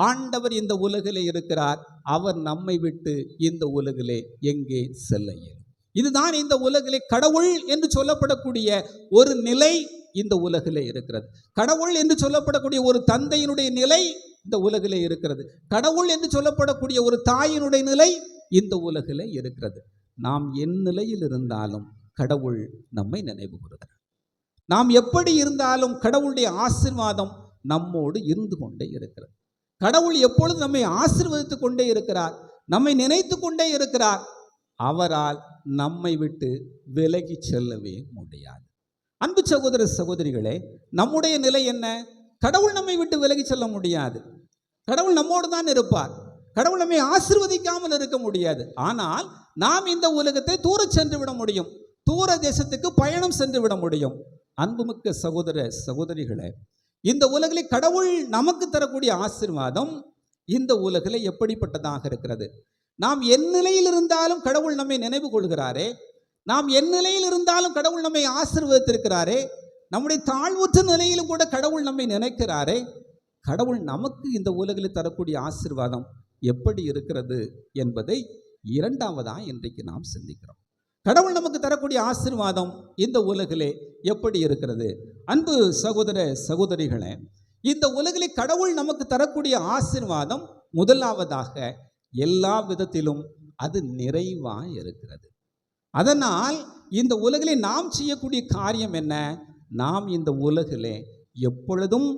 ஆண்டவர் இந்த உலகிலே இருக்கிறார். அவர் நம்மை விட்டு இந்த உலகிலே எங்கே செல்ல இயலும்? இதுதான் இந்த உலகிலே கடவுள் என்று சொல்லப்படக்கூடிய ஒரு நிலை இந்த உலகிலே இருக்கிறது. கடவுள் என்று சொல்லப்படக்கூடிய ஒரு தந்தையினுடைய நிலை இந்த உலகிலே இருக்கிறது. கடவுள் என்று சொல்லப்படக்கூடிய ஒரு தாயினுடைய நிலை இந்த உலகிலே இருக்கிறது. நாம் என் நிலையில் இருந்தாலும் கடவுள் நம்மை நினைவு கூறுகிறார். நாம் எப்படி இருந்தாலும் கடவுளுடைய ஆசீர்வாதம் நம்மோடு இருந்து கொண்டே இருக்கிறது. கடவுள் எப்பொழுது நம்மை ஆசீர்வதித்து கொண்டே இருக்கிறார், நம்மை நினைத்து கொண்டே இருக்கிறார். அவரால் நம்மை விட்டு விலகி செல்லவே முடியாது. அன்பு சகோதர சகோதரிகளே, நம்முடைய நிலை என்ன? கடவுள் நம்மை விட்டு விலகி செல்ல முடியாது. கடவுள் நம்மோடு தான் இருப்பார். கடவுள் நம்மை ஆசீர்வதிக்காமல் இருக்க முடியாது. ஆனால் நாம் இந்த உலகத்தை தூர சென்று விட முடியும், தூர தேசத்துக்கு பயணம் சென்று விட முடியும். அன்புமிக்க சகோதர சகோதரிகளே, இந்த உலகில் கடவுள் நமக்கு தரக்கூடிய ஆசீர்வாதம் இந்த உலகில் எப்படிப்பட்டதாக இருக்கிறது? நாம் என் நிலையில் இருந்தாலும் கடவுள் நம்மை நினைவு கொள்கிறாரே, நாம் என் நிலையில் இருந்தாலும் கடவுள் நம்மை ஆசீர்வதித்திருக்கிறாரே, நம்முடைய தாழ்வுற்ற நிலையிலும் கூட கடவுள் நம்மை நினைக்கிறாரே. கடவுள் நமக்கு இந்த உலகில் தரக்கூடிய ஆசீர்வாதம் எப்படி இருக்கிறது என்பதை இரண்டாவதாக இன்றைக்கு நாம் சிந்திக்கிறோம். கடவுள் நமக்கு தரக்கூடிய ஆசீர்வாதம் இந்த உலகிலே எப்படி இருக்கிறது? அன்பு சகோதர சகோதரிகளே, இந்த உலகிலே கடவுள் நமக்கு தரக்கூடிய ஆசீர்வாதம் முதலாவதாக எல்லா விதத்திலும் அது நிறைவாக இருக்கிறது. அதனால் இந்த உலகிலே நாம் செய்யக்கூடிய காரியம் என்ன? நாம் இந்த உலகிலே எப்பொழுதும்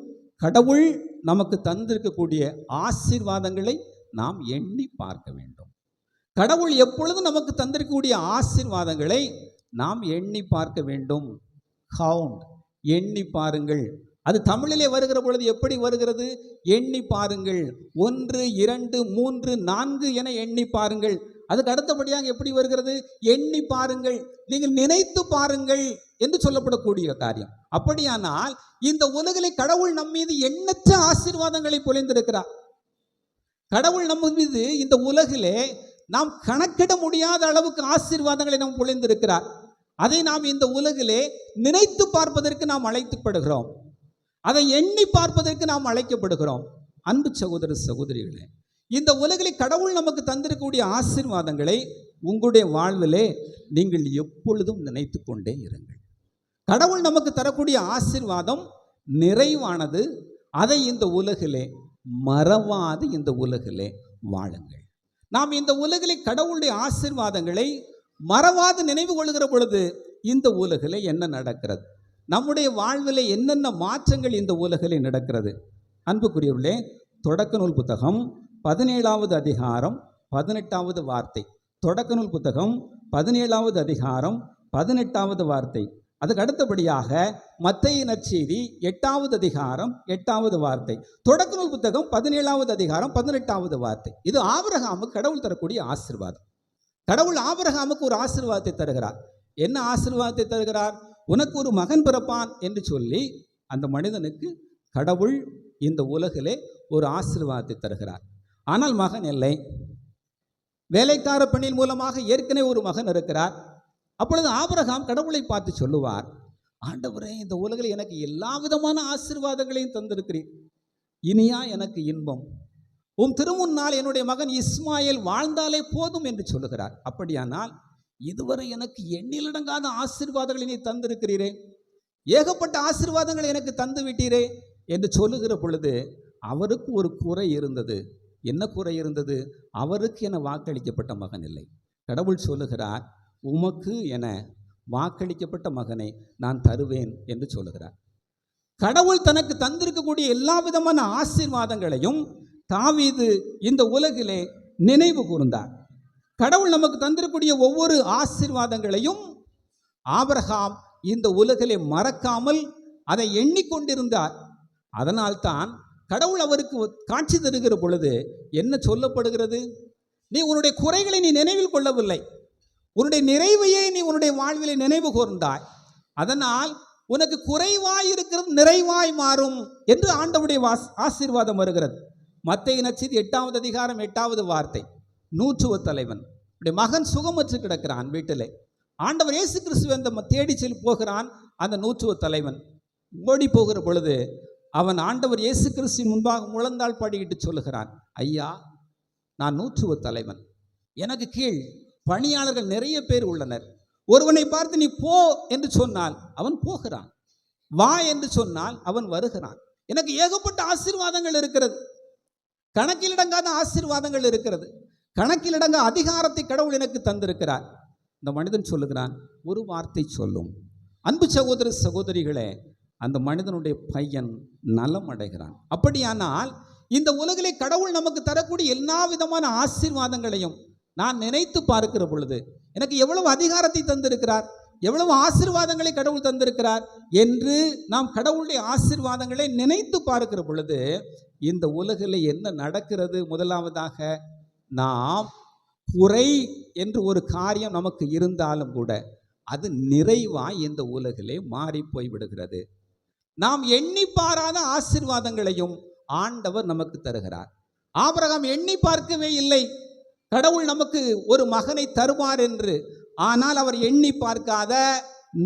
கடவுள் நமக்கு தந்திருக்கக்கூடிய ஆசீர்வாதங்களை நாம் எண்ணி பார்க்க வேண்டும். கடவுள் எப்பொழுதும் நமக்கு தந்திருக்கக்கூடிய ஆசீர்வாதங்களை நாம் எண்ணி பார்க்க வேண்டும். கவுண்ட், எண்ணி பாருங்கள். அது தமிழிலே வருகிற பொழுது எப்படி வருகிறது? எண்ணி பாருங்கள். 1 2 3 4 என எண்ணி பாருங்கள். அதுக்கு அடுத்தபடியாக எப்படி வருகிறது? எண்ணி பாருங்கள், நீங்கள் நினைத்து பாருங்கள் என்று சொல்லப்படக்கூடிய காரியம். அப்படியானால் இந்த உலகிலே கடவுள் நம் மீது எண்ணற்ற ஆசீர்வாதங்களை பொழிந்திருக்கிறார். கடவுள் நம்ம மீது இந்த உலகிலே நாம் கணக்கிட முடியாத அளவுக்கு ஆசீர்வாதங்களை நாம் பொழிந்திருக்கிறார். அதை நாம் இந்த உலகிலே நினைத்து பார்ப்பதற்கு நாம் அழைக்கப்படுகிறோம். அதை எண்ணி பார்ப்பதற்கு நாம் அழைக்கப்படுகிறோம். அன்பு சகோதர சகோதரிகளே, இந்த உலகிலே கடவுள் நமக்கு தந்திருக்கக்கூடிய ஆசீர்வாதங்களை உங்களுடைய வாழ்விலே நீங்கள் எப்பொழுதும் நினைத்து கொண்டே இருங்கள். கடவுள் நமக்கு தரக்கூடிய ஆசீர்வாதம் நிறைவானது. அதை இந்த உலகிலே மறவாது இந்த உலகிலே வாழுங்கள். நாம் இந்த உலகிலே கடவுளுடைய ஆசீர்வாதங்களை மறவாது நினைவு கொள்கிற பொழுது இந்த உலகிலே என்ன நடக்கிறது? நம்முடைய வாழ்விலே என்னென்ன மாற்றங்கள் இந்த உலகிலே நடக்கிறது? அன்புக்குரியவர்களே, தொடக்க நூல் புத்தகம் 17வது அதிகாரம் 18வது வார்த்தை. தொடக்க நூல் புத்தகம் 17வது அதிகாரம் 18வது வார்த்தை. அதுக்கு அடுத்தபடியாக மத்தேயு நற்செய்தி 8வது அதிகாரம் 8வது வார்த்தை. தொடக்க நூல் புத்தகம் 17வது அதிகாரம் 18வது வார்த்தை. இது ஆபிரகாமுக்கு கடவுள் தரக்கூடிய ஆசீர்வாதம். கடவுள் ஆபிரகாமுக்கு ஒரு ஆசீர்வாதத்தை தருகிறார். என்ன ஆசீர்வாதத்தை தருகிறார்? உனக்கு ஒரு மகன் பிறப்பான் என்று சொல்லி அந்த மனிதனுக்கு கடவுள் இந்த உலகிலே ஒரு ஆசீர்வாதத்தை தருகிறார். ஆனால் மகன் இல்லை. வேலைக்கார பெண்ணின் மூலமாக ஏற்கனவே ஒரு மகன் இருக்கிறார். அப்பொழுது ஆபிரகாம் கடவுளை பார்த்து சொல்லுவார், ஆண்டவரே, இந்த உலகில் எனக்கு எல்லா விதமான ஆசீர்வாதங்களையும் தந்திருக்கிறீர், இனியா எனக்கு இன்பம்? உம் திருமுன்னால் என்னுடைய மகன் இஸ்மாயில் வாழ்ந்தாலே போதும் என்று சொல்லுகிறார். அப்படியானால் இதுவரை எனக்கு எண்ணிலடங்காத ஆசீர்வாதங்களை நீ தந்திருக்கிறீரே, ஏகப்பட்ட ஆசீர்வாதங்களை எனக்கு தந்து விட்டீரே என்று சொல்லுகிற பொழுது அவருக்கு ஒரு குறை இருந்தது. என்ன குறை இருந்தது? அவருக்கு என வாக்களிக்கப்பட்ட மகன் இல்லை. கடவுள் சொல்லுகிறார், உமக்கு என வாக்களிக்கப்பட்ட மகனை நான் தருவேன் என்று சொல்லுகிறார். கடவுள் தனக்கு தந்திருக்கக்கூடிய எல்லா விதமான ஆசீர்வாதங்களையும் தாவீது இந்த உலகிலே நினைவு கூர்ந்தார். கடவுள் நமக்கு தந்திருக்கக்கூடிய ஒவ்வொரு ஆசீர்வாதங்களையும் ஆபிரகாம் இந்த உலகிலே மறக்காமல் அதை எண்ணிக்கொண்டிருந்தார். அதனால்தான் கடவுள் அவருக்கு காட்சி தருகிற பொழுது என்ன சொல்லப்படுகிறது? நீ உன்னுடைய குறைகளை நீ நினைவில் கொள்ளவில்லை, உன்னுடைய நிறைவையே நீ உன்னுடைய வாழ்விலே நினைவு கூர்ந்தாய். அதனால் உனக்கு குறைவாய் இருக்கிறது நிறைவாய் மாறும் என்று ஆண்டவருடைய ஆசீர்வாதம் வருகிறது. மத்தேயு நற்செய்தி 8வது அதிகாரம் 8வது வார்த்தை. நூற்றுவ தலைவன் மகன் சுகமற்று கிடக்கிறான் வீட்டிலே. ஆண்டவர் இயேசு கிறிஸ்துவை அந்த தேடி செல் போகிறான். அந்த நூற்றுவ தலைவன் ஓடி போகிற பொழுது அவன் ஆண்டவர் இயேசு கிறிஸ்துவின் முன்பாக முழந்தாள் பாடிக்கிட்டு சொல்லுகிறான், ஐயா, நான் நூற்றுவ தலைவன், எனக்கு கீழ் பணியாளர்கள் நிறைய பேர் உள்ளனர். ஒருவனை பார்த்து நீ போ என்று சொன்னால் அவன் போகிறான், வா என்று சொன்னால் அவன் வருகிறான். எனக்கு ஏகப்பட்ட ஆசீர்வாதங்கள் இருக்கிறது, கணக்கிலடங்காத ஆசீர்வாதங்கள் இருக்கிறது, கணக்கிலடங்கா அதிகாரத்தை கடவுள் எனக்கு தந்திருக்கிறார். இந்த மனிதன் சொல்லுகிறான், ஒரு வார்த்தை சொல்லும். அன்பு சகோதர சகோதரிகளே, அந்த மனிதனுடைய பையன் நலம் அடைகிறான். அப்படியானால் இந்த உலகிலே கடவுள் நமக்கு தரக்கூடிய எல்லா விதமான ஆசீர்வாதங்களையும் நான் நினைத்து பார்க்கிற பொழுது எனக்கு எவ்வளவு அதிகாரத்தை தந்திருக்கிறார், எவ்வளவு ஆசீர்வாதங்களை கடவுள் தந்திருக்கிறார் என்று நாம் கடவுளுடைய ஆசீர்வாதங்களை நினைத்து பார்க்கிற பொழுது இந்த உலகில் என்ன நடக்கிறது? முதலாவதாக, நாம் குறை என்று ஒரு காரியம் நமக்கு இருந்தாலும் கூட அது நிறைவாய் இந்த உலகிலே மாறி போய்விடுகிறது. நாம் எண்ணி பாராத ஆசீர்வாதங்களையும் ஆண்டவர் நமக்கு தருகிறார். ஆபிரகாம் எண்ணி பார்க்கவே இல்லை கடவுள் நமக்கு ஒரு மகனை தருவார் என்று. ஆனால் அவர் எண்ணி பார்க்காத,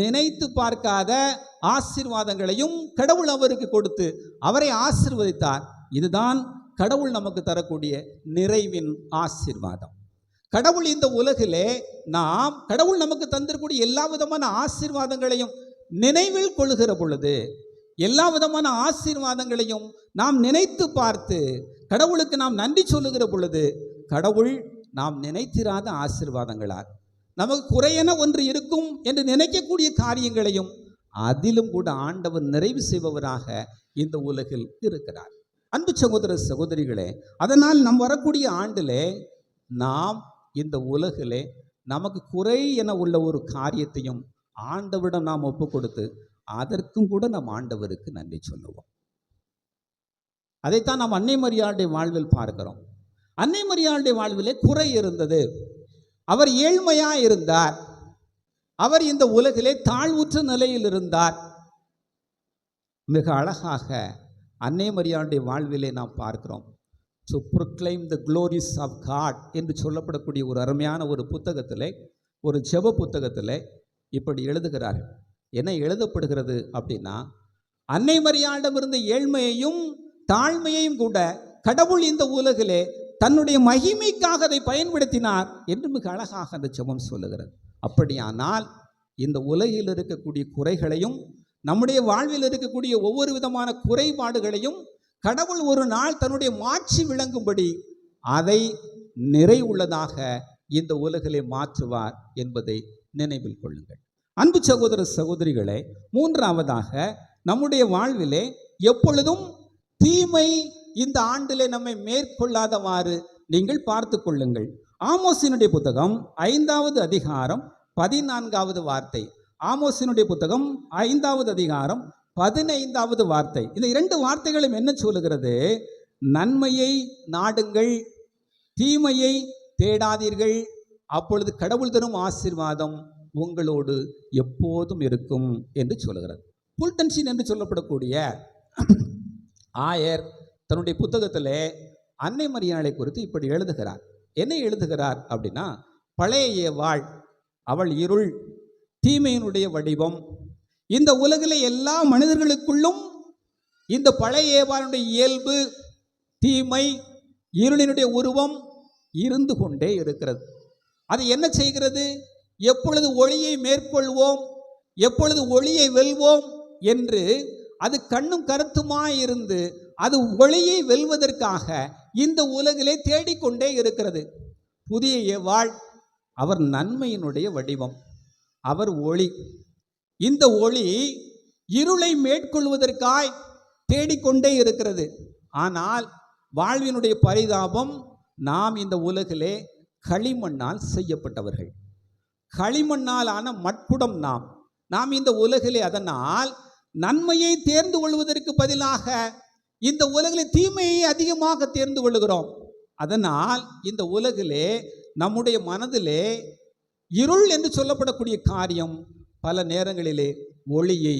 நினைத்து பார்க்காத ஆசீர்வாதங்களையும் கடவுள் அவருக்கு கொடுத்து அவரை ஆசீர்வதித்தார். இதுதான் கடவுள் நமக்கு தரக்கூடிய நிறைவின் ஆசீர்வாதம். கடவுள் இந்த உலகிலே நாம் கடவுள் நமக்கு தந்திருக்கூடிய எல்லா விதமான ஆசீர்வாதங்களையும் நினைவில் கொள்ளுகிற பொழுது எல்லா விதமான ஆசீர்வாதங்களையும் நாம் நினைத்து பார்த்து கடவுளுக்கு நாம் நன்றி சொல்லுகிற பொழுது கடவுள் நாம் நினைத்திராத ஆசீர்வாதங்களால் நமக்கு குறையென ஒன்று இருக்கும் என்று நினைக்கக்கூடிய காரியங்களையும் அதிலும் கூட ஆண்டவர் நிறைவு செய்பவராக இந்த உலகில் இருக்கிறார். அன்பு சகோதர சகோதரிகளே, அதனால் நம் வரக்கூடிய ஆண்டிலே நாம் இந்த உலகிலே நமக்கு குறை என உள்ள ஒரு காரியத்தையும் ஆண்டவரிடம் நாம் ஒப்பு கொடுத்து அதற்கும் கூட நம் ஆண்டவருக்கு நன்றி சொல்லுவோம். அதைத்தான் நாம் அன்னை மரியாளுடைய வாழ்வில் பார்க்கிறோம். அன்னை மரியாளுடைய வாழ்விலே குறை இருந்தது. அவர் ஏழ்மையாக இருந்தார். அவர் இந்த உலகிலே தாழ்வுற்ற நிலையில் இருந்தார். மிக அழகாக அன்னை மரியாளுடைய வாழ்விலே நாம் பார்க்கிறோம். To proclaim the glories of God என்று சொல்லப்படக்கூடிய ஒரு அருமையான ஒரு புத்தகத்தில், ஒரு ஜெப புத்தகத்தில் இப்படி எழுதுகிறார்கள். என்ன எழுதப்படுகிறது அப்படின்னா, அன்னை மரியாளிடம் இருந்த ஏழ்மையையும் தாழ்மையையும் கூட கடவுள் இந்த உலகிலே தன்னுடைய மகிமைக்காக அதை பயன்படுத்தினார் என்று மிக அழகாக அந்த ஜெபம் சொல்லுகிறது. அப்படியானால் இந்த உலகில் இருக்கக்கூடிய குறைகளையும் நம்முடைய வாழ்வில் இருக்கக்கூடிய ஒவ்வொரு விதமான குறைபாடுகளையும் கடவுள் ஒரு நாள் தன்னுடைய மாட்சி விளங்கும்படி அதை நிறைவுள்ளதாக இந்த உலகிலே மாற்றுவார் என்பதை நினைவில் கொள்ளுங்கள். அன்பு சகோதர சகோதரிகளே, மூன்றாவதாக நம்முடைய வாழ்விலே எப்பொழுதும் தீமை இந்த ஆண்டிலே நம்மை மேற்கொள்ளாதவாறு நீங்கள் பார்த்து கொள்ளுங்கள். ஆமோசினுடைய புத்தகம் 5வது அதிகாரம் 14வது வார்த்தை. ஆமோசினுடைய புத்தகம் 5வது அதிகாரம் 15வது வார்த்தை. இந்த 2 வார்த்தைகளும் என்ன சொல்லுகிறது? நன்மையை நாடுங்கள், தீமையை தேடாதீர்கள், அப்பொழுது கடவுள் தரும் ஆசீர்வாதம் உங்களோடு எப்போதும் இருக்கும் என்று சொல்லுகிறது. புல்டன்ஷின் என்று சொல்லப்படக்கூடிய ஆயர் தன்னுடைய புத்தகத்தில் அன்னை மரியாளை குறித்து இப்படி எழுதுகிறார். என்ன எழுதுகிறார் அப்படின்னா, பழைய ஏவாள் அவள் இருள், தீமையினுடைய வடிவம். இந்த உலகிலே எல்லா மனிதர்களுக்குள்ளும் இந்த பழைய ஏவாளுடைய இயல்பு, தீமை, இருளினுடைய உருவம் இருந்து கொண்டே இருக்கிறது. அது என்ன செய்கிறது? எப்பொழுது ஒளியை மேற்கொள்வோம், எப்பொழுது ஒளியை வெல்வோம் என்று அது கண்ணும் கருத்துமாய் இருந்து அது ஒளியை வெல்வதற்காக இந்த உலகிலே தேடிக்கொண்டே இருக்கிறது. புதிய ஏவாள் அவர் நன்மையினுடைய வடிவம், அவர் ஒளி. இந்த ஒளி இருளை மேற்கொள்வதற்காய் தேடிக்கொண்டே இருக்கிறது. ஆனால் வாழ்வினுடைய பரிதாபம், நாம் இந்த உலகிலே களிமண்ணால் செய்யப்பட்டவர்கள், களிமண்ணால் ஆன மட்குடம் நாம் இந்த உலகிலே. அதனால் நன்மையை தேர்ந்து கொள்வதற்கு பதிலாக இந்த உலகிலே தீமையை அதிகமாக தேர்ந்து கொள்கிறோம். அதனால் இந்த உலகிலே நம்முடைய மனதிலே இருள் என்று சொல்லப்படக்கூடிய காரியம் பல நேரங்களிலே ஒளியை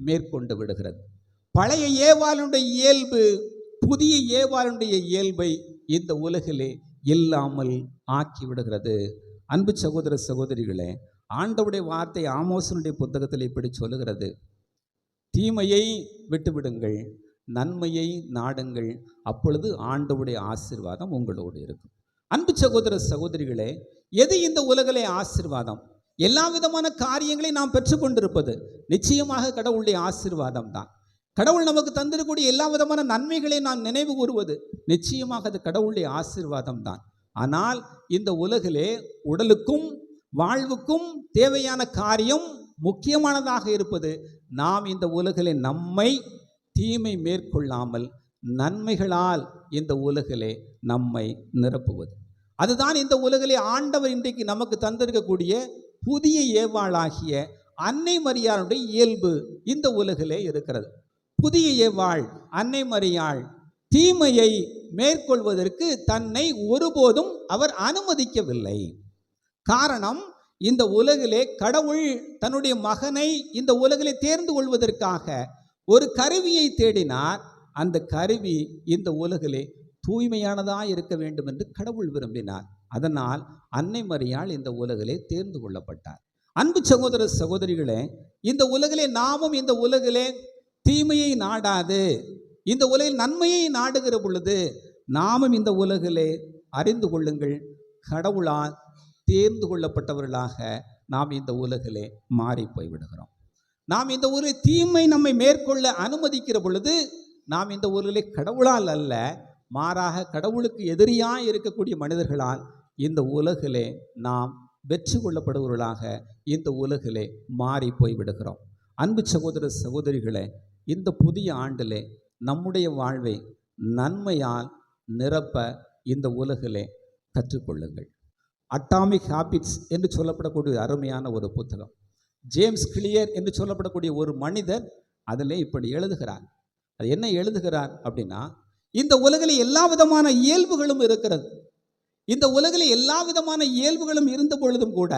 மேற்கொண்டு விடுகிறது. பழைய ஏவாளுடைய இயல்பு புதிய ஏவாளுடைய இயல்பை இந்த உலகிலே இல்லாமல் ஆக்கி விடுகிறது. அன்பு சகோதர சகோதரிகளே, ஆண்டவருடைய வார்த்தை ஆமோசனுடைய புத்தகத்தில் இப்படி சொல்லுகிறது: தீமையை விட்டுவிடுங்கள், நன்மையை நாடுங்கள், அப்பொழுது ஆண்டவருடைய ஆசீர்வாதம் உங்களோடு இருக்கும். அன்பு சகோதர சகோதரிகளே, எது இந்த உலகிலே ஆசீர்வாதம்? எல்லா விதமான காரியங்களை நாம் பெற்றுக்கொண்டிருப்பது நிச்சயமாக கடவுளுடைய ஆசீர்வாதம் தான். கடவுள் நமக்கு தந்திருக்கக்கூடிய எல்லா விதமான நன்மைகளை நாம் நினைவு கூறுவது நிச்சயமாக அது கடவுளுடைய ஆசீர்வாதம் தான். ஆனால் இந்த உலகிலே உடலுக்கும் வாழ்வுக்கும் தேவையான காரியம் முக்கியமானதாக இருப்பது, நாம் இந்த உலகிலே நம்மை தீமை மேற்கொள்ளாமல் நன்மைகளால் இந்த உலகிலே நம்மை நிரப்புவது. அதுதான் இந்த உலகிலே ஆண்டவர் இன்றைக்கு நமக்கு தந்திருக்கக்கூடிய புதிய ஏவாளாகிய அன்னை மரியாளுடைய இயல்பு இந்த உலகிலே இருக்கிறது. புதிய ஏவாள் அன்னை மரியாள் தீமையை மேற்கொள்வதற்கு தன்னை ஒருபோதும் அவர் அனுமதிக்கவில்லை. காரணம், இந்த உலகிலே கடவுள் தன்னுடைய மகனை இந்த உலகிலே தேர்ந்து கொள்வதற்காக ஒரு கருவியை தேடினார். அந்த கருவி இந்த உலகிலே தூய்மையானதாக இருக்க வேண்டும் என்று கடவுள் விரும்பினார். அதனால் அன்னை மரியாள் இந்த உலகிலே தேர்ந்து கொள்ளப்பட்டார். அன்பு சகோதர சகோதரிகளே, இந்த உலகிலே நாமும் இந்த உலகிலே தீமையை நாடாது இந்த உலகில் நன்மையை நாடுகிற பொழுது நாமும் இந்த உலகிலே அறிந்து கொள்ளுங்கள், கடவுளால் தேர்ந்து கொள்ளப்பட்டவர்களாக நாம் இந்த உலகிலே மாறி போய்விடுகிறோம். நாம் இந்த ஊரில் தீமை நம்மை மேற்கொள்ள அனுமதிக்கிற பொழுது நாம் இந்த ஊரிலே கடவுளால் அல்ல, மாறாக கடவுளுக்கு எதிரியாக இருக்கக்கூடிய மனிதர்களால் இந்த உலகிலே நாம் வெற்றி கொள்ளப்படுவர்களாக இந்த உலகிலே மாறி போய் விடுகிறோம். அன்பு சகோதர சகோதரிகளே, இந்த புதிய ஆண்டிலே நம்முடைய வாழ்வை நன்மையால் நிரப்ப இந்த உலகிலே கற்றுக்கொள்ளுங்கள். அட்டாமிக் ஹாபிட்ஸ் என்று சொல்லப்படக்கூடிய அருமையான ஒரு புத்தகம். ஜேம்ஸ் கிளியர் என்று சொல்லப்படக்கூடிய ஒரு மனிதர் அதிலே இப்படி எழுதுகிறார். அது என்ன எழுதுகிறார் அப்படின்னா, இந்த உலகில் எல்லா விதமான இயல்புகளும் இருக்கிறது. இந்த உலகில் எல்லா விதமான இயல்புகளும் இருந்த பொழுதும் கூட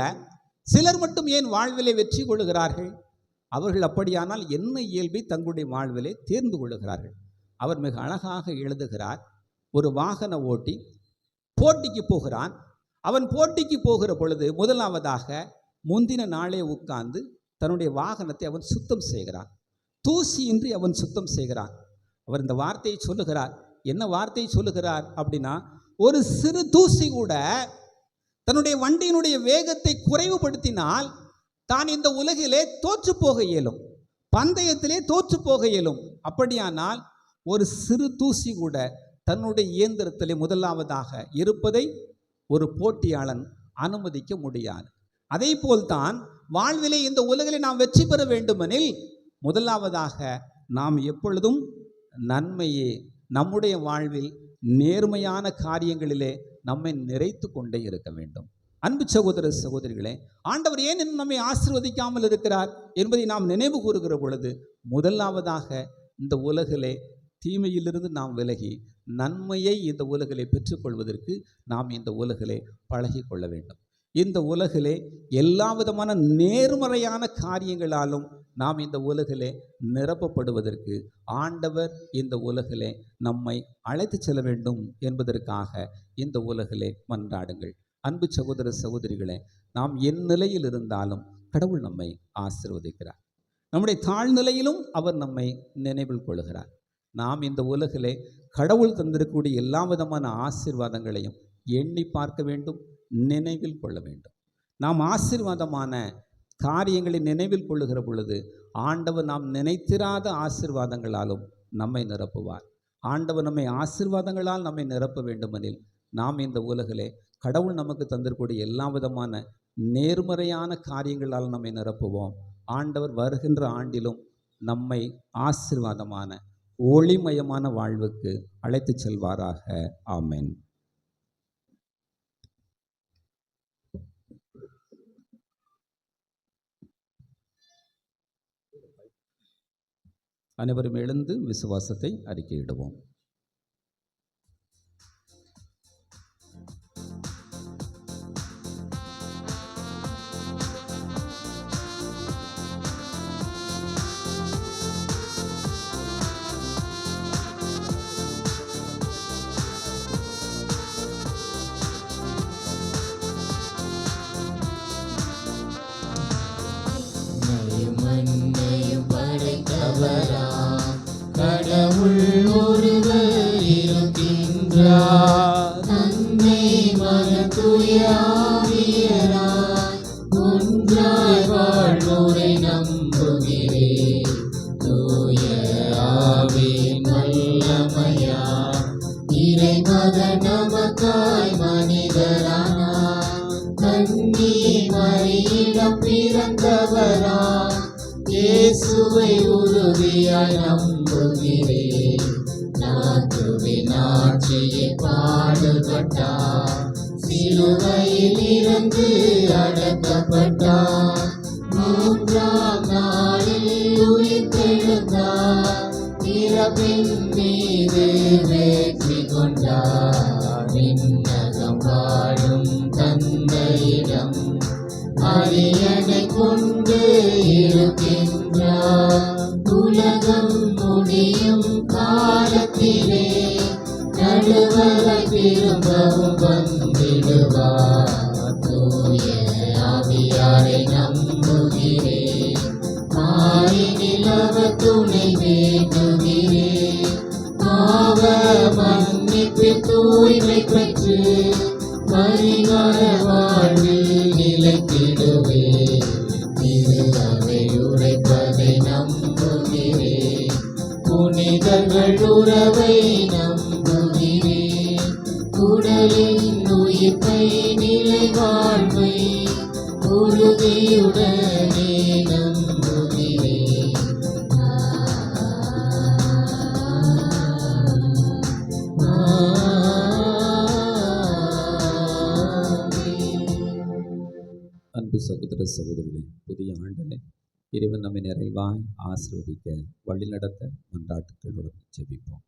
சிலர் மட்டும் ஏன் வாழ்விலே வெற்றி கொள்ளுகிறார்கள்? அவர்கள் அப்படியானால் என்ன இயல்பை தங்களுடைய வாழ்விலே தேர்ந்து கொள்ளுகிறார்கள்? அவர் மிக அழகாக எழுதுகிறார். ஒரு வாகன ஓட்டி போட்டிக்கு போகிறான். அவன் போட்டிக்கு போகிற பொழுது முதலாவதாக முந்தின நாளே உட்கார்ந்து தன்னுடைய வாகனத்தை அவன் சுத்தம் செய்கிறான். தூசியின்றி அவன் சுத்தம் செய்கிறான். அவர் இந்த வார்த்தையை சொல்லுகிறார். என்ன வார்த்தையை சொல்லுகிறார் அப்படின்னா, ஒரு சிறு தூசி கூட தன்னுடைய வண்டியினுடைய வேகத்தை குறைவுபடுத்தினால் தான் இந்த உலகிலே தோற்று போக இயலும், பந்தயத்திலே தோற்று போக இயலும். அப்படியானால் ஒரு சிறு தூசி கூட தன்னுடைய இயந்திரத்திலே முதலாவதாக இருப்பதை ஒரு போட்டியாளன் அனுமதிக்க முடியாது. அதே போல்தான் வாழ்விலே இந்த உலகிலே நாம் வெற்றி பெற வேண்டுமெனில் முதலாவதாக நாம் எப்பொழுதும் நன்மையே நம்முடைய வாழ்வில் நேர்மையான காரியங்களிலே நம்மை நிறைத்து கொண்டே இருக்க வேண்டும். அன்பு சகோதர சகோதரிகளே, ஆண்டவர் ஏன் இன்னும் நம்மை ஆசீர்வதிக்காமல் இருக்கிறார் என்பதை நாம் நினைவு கூறுகிற பொழுது முதலாவதாக இந்த உலகிலே தீமையிலிருந்து நாம் விலகி நன்மையை இந்த உலகிலே பெற்றுக்கொள்வதற்கு நாம் இந்த உலகிலே பழகி கொள்ள வேண்டும். இந்த உலகிலே எல்லா விதமான நேர்மறையான காரியங்களாலும் நாம் இந்த உலகிலே நிரப்பப்படுவதற்கு ஆண்டவர் இந்த உலகிலே நம்மை அழைத்து செல்ல வேண்டும் என்பதற்காக இந்த உலகிலே மன்றாடுங்கள். அன்பு சகோதர சகோதரிகளே, நாம் என் நிலையில் இருந்தாலும் கடவுள் நம்மை ஆசீர்வதிக்கிறார். நம்முடைய தாழ்நிலையிலும் அவர் நம்மை நினைவில் கொள்கிறார். நாம் இந்த உலகிலே கடவுள் தந்திருக்கக்கூடிய எல்லா விதமான ஆசீர்வாதங்களையும் எண்ணி பார்க்க வேண்டும், நினைவில் கொள்ள வேண்டும். நாம் ஆசீர்வாதமான காரியங்களை நினைவில் கொள்ளுகிற பொழுது ஆண்டவர் நாம் நினைத்திராத ஆசீர்வாதங்களாலும் நம்மை நிரப்புவார். ஆண்டவர் நம்மை ஆசீர்வாதங்களால் நம்மை நிரப்ப வேண்டுமெனில் நாம் இந்த உலகிலே கடவுள் நமக்கு தந்திருக்கக்கூடிய எல்லா விதமான நேர்மறையான காரியங்களால் நம்மை நிரப்புவோம். ஆண்டவர் வருகின்ற ஆண்டிலும் நம்மை ஆசீர்வாதமான ஒளிமயமான வாழ்வுக்கு அழைத்து செல்வாராக. ஆமென். அனைவரும் எழுந்து விசுவாசத்தை அறிக்கையிடுவோம். மண்ணையும் படைத்தவரா கடவுள் ஒருவர் இருக்கின்றார். தந்தை மகன் தூய ஆவியராய் ஒன்றாய் வாழ்வோரை நம்புகிறேன். தூய ஆவியின் வல்லமையால் இறைமகன் நமக்காய் மனிதரானார். கன்னி மரியிடம் பிறந்தவரா இயேசுவை உறுதியாய் நம்புகிறேன். நாத்துவின் ஆட்சியை பாடுபட்டார், சிலுவையில் இருந்து அடக்கப்பட்டார். மூன்றாம் நாளில் உயிர்த்தெழுந்தார், இறப்பின் மீது வெற்றி கொண்டார். விண்ணகம் வாழும் தந்தையிடம் அரியணை கொண்டு இருக்கின்றார். உலகம் முடியும் காலத்திலே நடுவராய் திரும்பவும் வந்திடுவார். தூய ஆவியாரை நம்புகிறேன், மாறினில் அவர் துணை வேண்டுகிறேன். பாவ மன்னிப்பில் தூய்மை பெற்று பரிகார வாழ்வில் நிலைத்திடுவே. திரு அவை உரைப்பதை புனிதர்கள் உறவை நம்புகிறேன். உடலின் உயிர்ப்பை நிலை வாழ்வை உறுதியுடனே நம்புகிறேன். அன்பு சகோதர சகோதரிகளே, புதிய ஆண்டிலே இறைவன் நம்மை நிறைவாய் ஆசீர்வதிக்க வழிநடத்த மன்றாட்டுக்களுடன் ஜெபிப்போம்.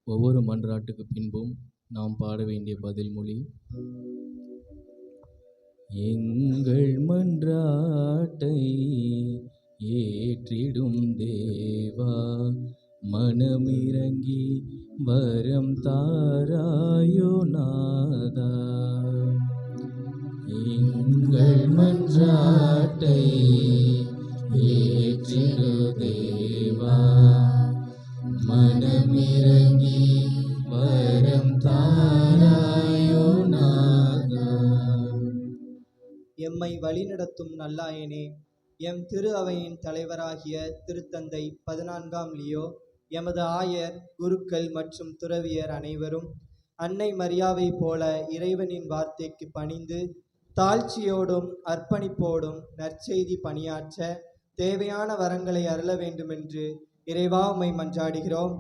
ஒவ்வொரு மன்றாட்டுக்கு பின்பும் நாம் பாட வேண்டிய பதில் மொழி. எங்கள் மன்றாட்டை ஏற்றிடும் தேவா, மனமிறங்கி வரம் தாராயோ நாதா. எங்கள் மன்றாட்டை ஏற்றிடு தேவா, மனமிறங்கி வரம் தாராயோ நாதா. எம்மை வழிநடத்தும் நல்லாயனே, எம் திரு அவையின் தலைவராகிய திருத்தந்தை 14ஆம் லியோ, எமது ஆயர், குருக்கள் மற்றும் துறவியர் அனைவரும் அன்னை மரியாவை போல இறைவனின் வார்த்தைக்கு பணிந்து தாழ்ச்சியோடும் அர்ப்பணிப்போடும் நற்செய்தி பணியாற்ற தேவையான வரங்களை அருள வேண்டுமென்று இறைவா உம்மை மன்றாடுகிறோம்.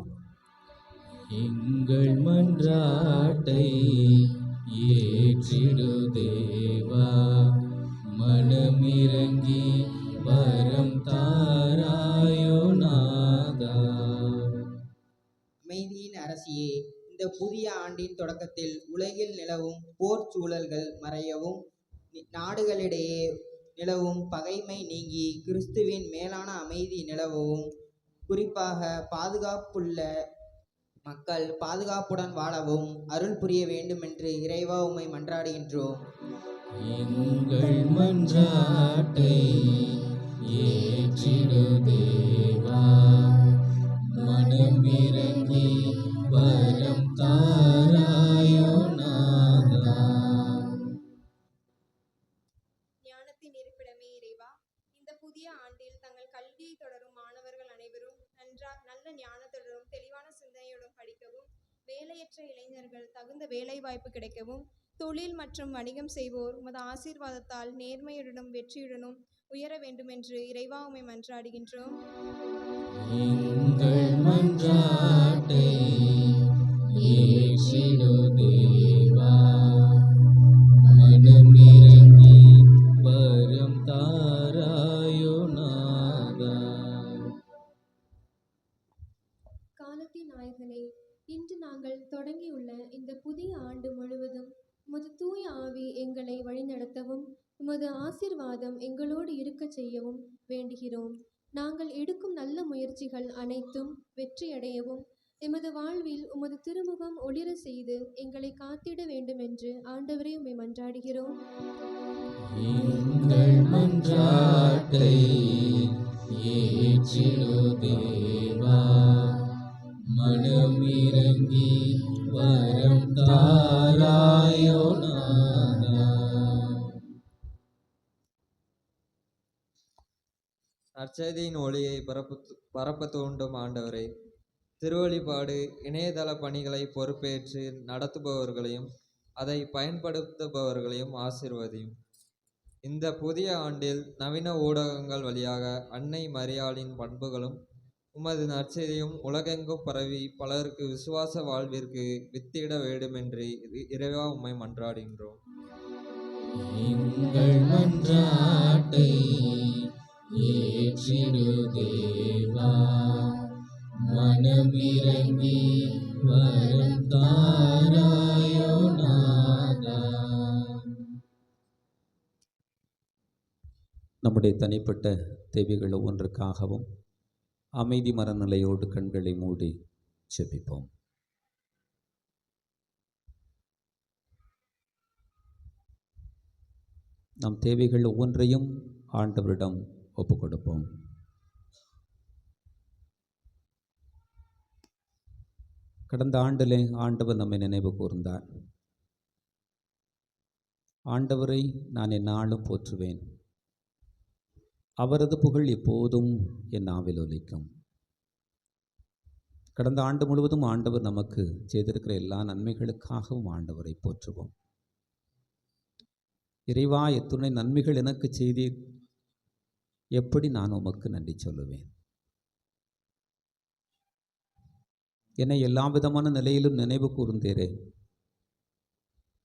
எங்கள் மன்றாட்டை ஏற்றிடு தேவா, மனமிறங்கி வரம் தாராயோ நாதா. அமைதியின் அரசியே, இந்த புதிய ஆண்டின் தொடக்கத்தில் உலகில் நிலவும் போர் சூழல்கள் மறையவும், நாடுகளிடையே நிலவும் பகைமை நீங்கி கிறிஸ்துவின் மேலான அமைதி நிலவும், குறிப்பாக பாதுகாப்புள்ள மக்கள் பாதுகாப்புடன் வாழவும் அருள் புரிய வேண்டுமென்று இறைவா உம்மை மன்றாடுகின்றோம். எங்கள் மன்றாட்டை ஏற்றிடு தேவா, மனமிறங்கி வரம் தாராயோ நாதா. ஞானத்தின் இருப்பிடமே இறைவா, இந்த புதிய ஆண்டில் தங்கள் கல்வியை தொடரும் மாணவர்கள் அனைவரும் நல்ல ஞானத்துடனும் தெளிவான சிந்தனையுடன் படிக்கவும், வேலையற்ற இளைஞர்கள் தகுந்த வேலை வாய்ப்பு கிடைக்கவும், தொழில் மற்றும் வணிகம் செய்வோர் உமது ஆசீர்வாதத்தால் நேர்மையுடனும் வெற்றியுடனும் உயர வேண்டுமென்று இறைவா உம்மை மன்றாடுகின்றோம். எங்கள் மன்றாட்டை ஏற்றிடு தேவா, மனமிறங்கி வரம் தாராயோ நாதா. காலத்தின் நாயகனே, இன்று நாங்கள் தொடங்கியுள்ள இந்த புதிய ஆண்டு முழுவதும் உமது தூய ஆவி எங்களை வழிநடத்தவும், உமது ஆசீர்வாதம் எங்களோடு இருக்கச் செய்யவும் வேண்டுகிறோம். நாங்கள் எடுக்கும் நல்ல முயற்சிகள் அனைத்தும் வெற்றியடையவும், எமது வாழ்வில் உமது திருமுகம் ஒளிர செய்து எங்களை காத்திட வேண்டுமென்று ஆண்டவரே உம்மை மன்றாடுகிறோம். எங்கள் மன்றாட்டை ஏற்றிடு தேவா, மனமிறங்கி வரம் தாராயோ நாதா. நற்செய்தியின் ஒளியை பரப்ப தூண்டும் ஆண்டவரே, திருவழிபாடு இணையதள பணிகளை பொறுப்பேற்று நடத்துபவர்களையும் அதை பயன்படுத்துபவர்களையும் ஆசீர்வதியும். இந்த புதிய ஆண்டில் நவீன ஊடகங்கள் வழியாக அன்னை மரியாளின் பண்புகளும் உமது நற்செய்தியும் உலகெங்கும் பரவி பலருக்கு விசுவாச வாழ்விற்கு வித்திட வேண்டுமென்று இறைவா உம்மை மன்றாடுகின்றோம். எங்கள் மன்றாட்டை ஏற்றிடு தேவா, மனமிறங்கி வரம் தாராயோ நாதா. நம்முடைய தனிப்பட்ட தேவைகள் ஒவ்வொன்றுக்காகவும் அமைதி மனநிலையோடு கண்களை மூடி ஜெபிப்போம். நம் தேவைகள் ஒவ்வொன்றையும் ஆண்டவரிடம் ஒப்புக் கொடுப்போம். கடந்த ஆண்டிலே ஆண்டவர் நம்மை நினைவு கூர்ந்தார். ஆண்டவரை நான் எந்நாளும் போற்றுவேன், அவரது புகழ் எப்போதும் என் நாவில் ஒலிக்கும். கடந்த ஆண்டு முழுவதும் ஆண்டவர் நமக்கு செய்திருக்கிற எல்லா நன்மைகளுக்காகவும் ஆண்டவரை போற்றுவோம். இறைவா, எத்துணை நன்மைகள் எனக்கு செய்தீர், எப்படி நான் உமக்கு நன்றி சொல்லுவேன்? என்னை எல்லா விதமான நிலையிலும் நினைவு கூர்ந்தீரே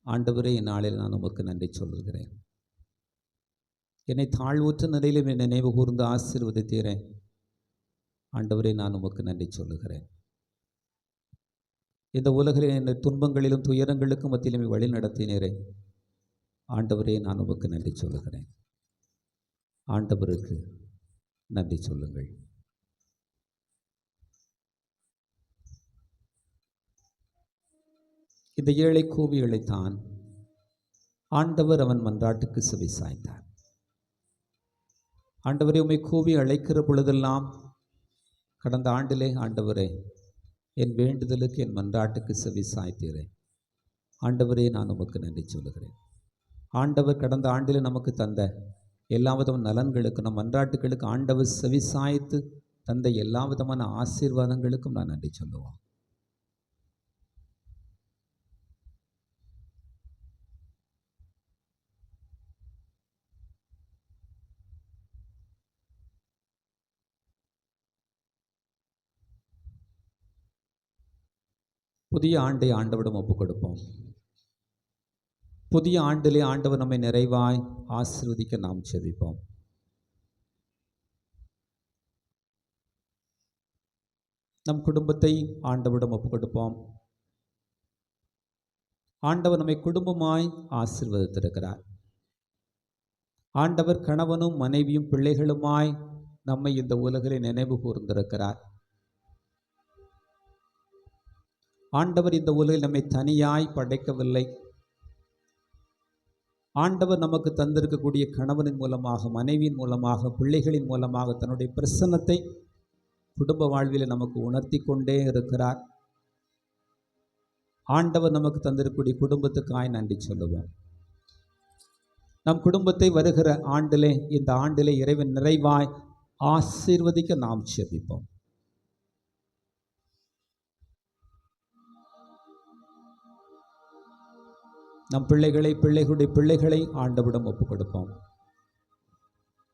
ஆண்டவரே, இந்நாளில் நான் உமக்கு நன்றி சொல்லுகிறேன். என்னை தாழ்வுற்ற நிலையிலும் என்னை நினைவு கூர்ந்து ஆசீர்வதித்தீரே ஆண்டவரே, நான் உமக்கு நன்றி சொல்லுகிறேன். இந்த உலகில் என்னை துன்பங்களிலும் துயரங்களுக்கும் மத்தியிலுமே வழி நடத்தினீரே ஆண்டவரே, நான் உமக்கு நன்றி சொல்லுகிறேன். ஆண்டவருக்கு நன்றி சொல்லுங்கள். இந்த ஏழை கூவி இழைத்தான். ஆண்டவர் அவன் மன்றாட்டுக்கு செவி சாய்த்தார். ஆண்டவரே, உம்மை கூவி அழைக்கிற பொழுதெல்லாம் கடந்த ஆண்டிலே ஆண்டவரே என் வேண்டுதலுக்கு என் மன்றாட்டுக்கு செவி சாய்த்தீரே ஆண்டவரே, நான் உமக்கு நன்றி சொல்லுகிறேன். ஆண்டவர் கடந்த ஆண்டில் நமக்கு தந்த எல்லா விதமான நலன்களுக்கும், நம் மன்றாட்டுகளுக்கு ஆண்டவர் செவி சாய்த்து தந்த எல்லா விதமான ஆசீர்வாதங்களுக்கும் நான் நன்றி சொல்லுவோம். புதிய ஆண்டை ஆண்டவரிடம் ஒப்புக் கொடுப்போம். புதிய ஆண்டிலே ஆண்டவர் நம்மை நிறைவாய் ஆசீர்வதிக்க நாம் செபிப்போம். நம் குடும்பத்தை ஆண்டவரிடம் ஒப்புக் கொடுப்போம். ஆண்டவர் நம்மை குடும்பமாய் ஆசீர்வதித்திருக்கிறார். ஆண்டவர் கணவனும் மனைவியும் பிள்ளைகளுமாய் நம்மை இந்த உலகிலே நினைவு கூர்ந்திருக்கிறார். ஆண்டவர் இந்த உலகில் நம்மை தனியாய் படைக்கவில்லை. ஆண்டவர் நமக்கு தந்திருக்கக்கூடிய கணவனின் மூலமாக, மனைவியின் மூலமாக, பிள்ளைகளின் மூலமாக தன்னுடைய பிரசன்னத்தை குடும்ப வாழ்வில் நமக்கு உணர்த்தி கொண்டே இருக்கிறார். ஆண்டவர் நமக்கு தந்திருக்கக்கூடிய குடும்பத்துக்காய் நன்றி சொல்லுவோம். நம் குடும்பத்தை வருகிற ஆண்டிலே, இந்த ஆண்டிலே இறைவன் நிறைவாய் ஆசீர்வதிக்க நாம் செபிப்போம். நம் பிள்ளைகளுடைய பிள்ளைகளை ஆண்டவரிடம் ஒப்புக் கொடுப்போம்.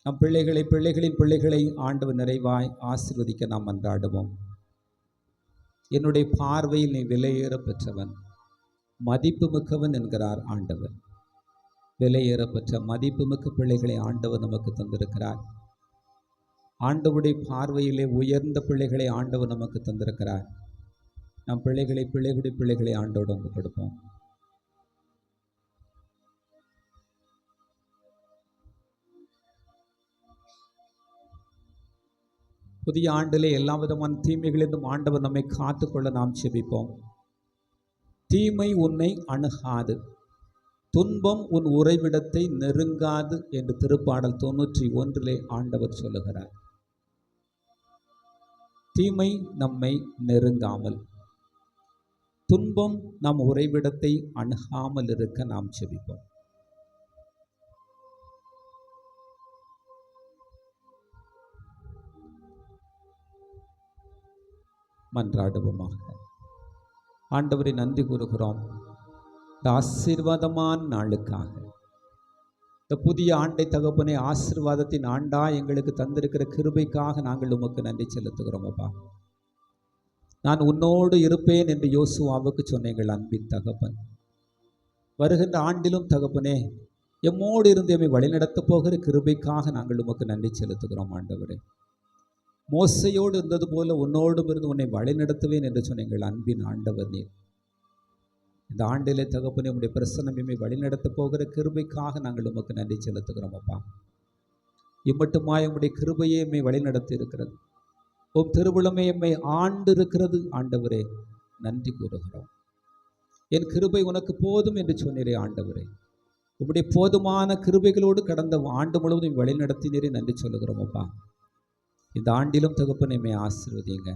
நம் பிள்ளைகளின் பிள்ளைகளை ஆண்டவர் நிறைவாய் ஆசீர்வதிக்க நாம் மன்றாடுவோம். என்னுடைய பார்வையில் நீ விலையேற பெற்றவன், மதிப்பு மிக்கவன் என்கிறார் ஆண்டவர். விலையேற பெற்ற மதிப்புமிக்க பிள்ளைகளை ஆண்டவர் நமக்கு தந்திருக்கிறார். ஆண்டவருடைய பார்வையிலே உயர்ந்த பிள்ளைகளை ஆண்டவர் நமக்கு தந்திருக்கிறார். நம் பிள்ளைகளுடைய பிள்ளைகளை ஆண்டவரிடம் ஒப்புக் கொடுப்போம். புதிய ஆண்டிலே எல்லா விதமான தீமைகளிலிருந்தும் ஆண்டவர் நம்மை காத்துக்கொள்ள நாம் செபிப்போம். தீமை உன்னை அணுகாது, துன்பம் உன் உறைவிடத்தை நெருங்காது என்று திருப்பாடல் 91 ஆண்டவர் சொல்லுகிறார். தீமை நம்மை நெருங்காமல், துன்பம் நம் உறைவிடத்தை அணுகாமல் இருக்க நாம் செபிப்போம். மன்றாடுவோமாக. ஆண்டவரை நன்றி கூறுகிறோம் இந்த ஆசீர்வாதமான நாளுக்காக. இந்த புதிய ஆண்டை தகப்பனே, ஆசீர்வாதத்தின் ஆண்டா எங்களுக்கு தந்திருக்கிற கிருபைக்காக நாங்கள் உமக்கு நன்றி செலுத்துகிறோம். அப்பா, நான் உன்னோடு இருப்பேன் என்று யோசுவாவுக்கு சொன்ன எங்கள் அன்பின் தகப்பன், வருகின்ற ஆண்டிலும் தகப்பனே எம்மோடு இருந்து எம்மை வழிநடத்தப் போகிற கிருபைக்காக நாங்கள் உமக்கு நன்றி செலுத்துகிறோம். ஆண்டவரே, மோசையோடு இருந்தது போல உன்னோடும் இருந்து உன்னை வழிநடத்துவேன் என்று சொன்ன எங்கள் அன்பின் ஆண்டவர் நீர். இந்த ஆண்டிலே தகப்பனே, உம்முடைய பிரசன்னம் எம்மை வழிநடத்தப் போகிற கிருபைக்காக நாங்கள் உமக்கு நன்றி செலுத்துகிறோம். அப்பா, இம்மட்டுமாய் உம்முடைய கிருபையே எம்மை வழிநடத்தி இருக்கிறது. உம் திருவுளமே எம்மை ஆண்டு இருக்கிறது. ஆண்டவரே, நன்றி கூறுகிறோம். என் கிருபை உனக்கு போதும் என்று சொன்னீரே ஆண்டவரே, உம்முடைய போதுமான கிருபைகளோடு கடந்த ஆண்டு முழுவதும் வழிநடத்தினீரே நன்றி சொல்லுகிறோம். அப்பா, இந்த ஆண்டிலும் தகப்பன் எம்மை ஆசீர்வதிங்க,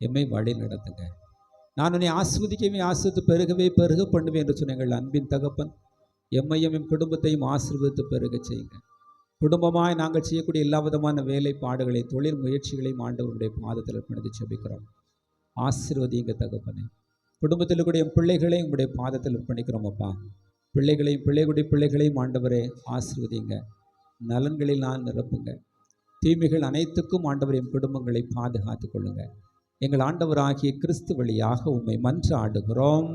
எம்மை வழி நடத்துங்க. நான் உன்னை ஆசீர்வதிக்கவே ஆசீர்வதித்து பெருகவே பெருக பண்ணுவேன் என்று சொன்ன எங்கள் அன்பின் தகப்பன், எம்மையும் எம் குடும்பத்தையும் ஆசீர்வதித்து பெருக செய்யுங்க. குடும்பமாய் நாங்கள் செய்யக்கூடிய எல்லா விதமான வேலைப்பாடுகளை, தொழில் முயற்சிகளையும் ஆண்டவருடைய பாதத்தில் அர்ப்பணித்து ஜெபிக்கிறோம். ஆசீர்வதிங்க தகப்பனே. குடும்பத்தில் இருக்கக்கூடிய பிள்ளைகளை உங்களுடைய பாதத்தில் அர்ப்பணிக்கிறோம் அப்பா. பிள்ளைகளுடைய பிள்ளைகளையும் ஆண்டவரே ஆசீர்வதிங்க, நலன்களில் நான் நிரப்புங்க. தீமைகள் அனைத்துக்கும் ஆண்டவரையும் குடும்பங்களை பாதுகாத்து கொள்ளுங்க. எங்கள் ஆண்டவராகிய கிறிஸ்து வழியாக உம்மை மன்றாடுகிறோம்.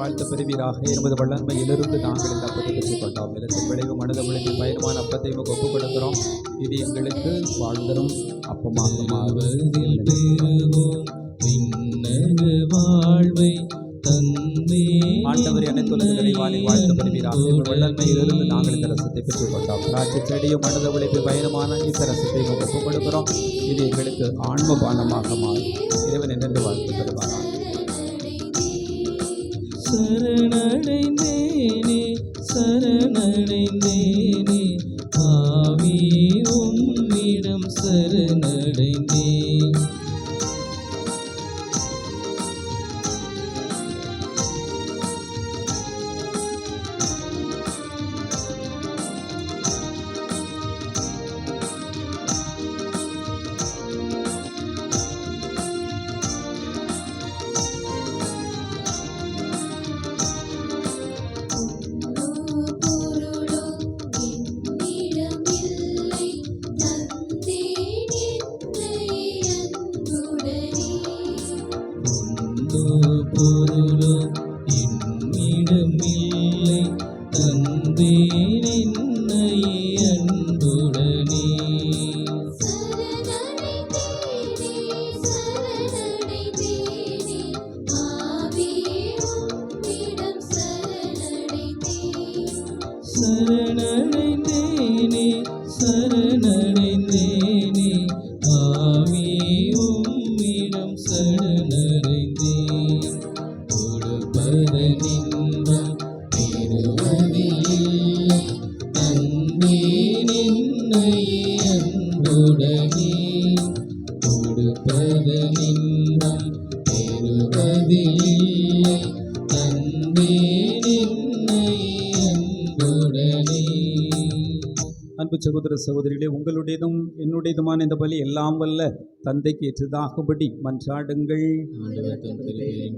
வாழ்த்து பெறுவீராக. எமது வல்லன்மையிலிருந்து நாங்கள் இந்த அப்பத்தை பெற்றுக் கொண்டோம். நிலத்தில் விளைவு மனித விளைவில் பயணமான அப்பத்தை ஒப்புக் கொடுக்கிறோம். இது எங்களுக்கு வாழ்ந்தரும் அப்பமாக வாழ்வை ஆண்டவர் அனைத்து உலகங்களை வாழ்த்து பெறுவீராக. வல்லன்மையிலிருந்து நாங்கள் இந்த ரசத்தை பெற்றுக் கொண்டோம். திராட்சை செடியும் மனித விளைவில் பயணமான இந்த ரசத்தை ஒப்புக் கொடுக்கிறோம். இது எங்களுக்கு ஆன்ம பானமாக மாறும். இறைவன் என்னென்று வாழ்த்து பெறுவாராக. சரணடைந்தேனே சரணடைந்தேனே ஆவி உம்மிடம் சரணடைந்தேன். சரணடைந்தேனே சரணடைந்தேனே ஆவி உம்மிடம் சரணடைந்தேன். கொடுப்பதனின்பம் பெறுவதில்லை தந்தேன் என்னையே அன்புடனே. கொடுப்பதனின்பம் பெறுவதில்லை தந்தேன் என்னையே அன்புடனே. அன்பு சகோதர சகோதரிகளே, உங்களுடையதும் என்னுடையதுமான இந்த பலி எல்லாம் வல்ல தந்தைக்கு ஏற்றதாகும்படி மன்றாடுங்கள்.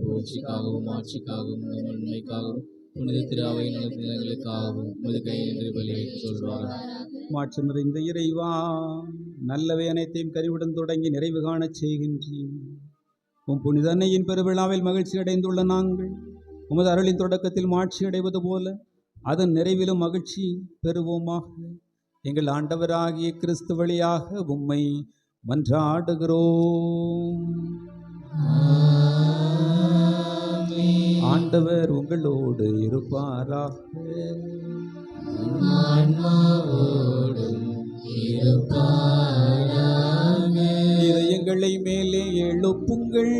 புகழ்ச்சிக்காகவும் ஆட்சிக்காகவும் நன்மைக்காகவும் புனித திரு நலங்களுக்காகவும் சொல்வார். மாற்றம் நிறைந்த இறைவா, நல்லவை அனைத்தையும் கருவுடன் தொடங்கி நிறைவு காணச் செய்கின்றேன். உம் புனித அன்னையின் பெருவிழாவில் மகிழ்ச்சி அடைந்துள்ள நாங்கள் உமது அருளின் தொடக்கத்தில் மாட்சி அடைவது போல அதன் நிறைவிலும் மகிழ்ச்சி பெறுவோமாக. எங்கள் ஆண்டவராகிய கிறிஸ்து வழியாக உம்மை மன்றாடுகிறோம். ஆண்டவர் உங்களோடு இருப்பாராக. இதயங்களை மேலே எழுப்புங்கள்.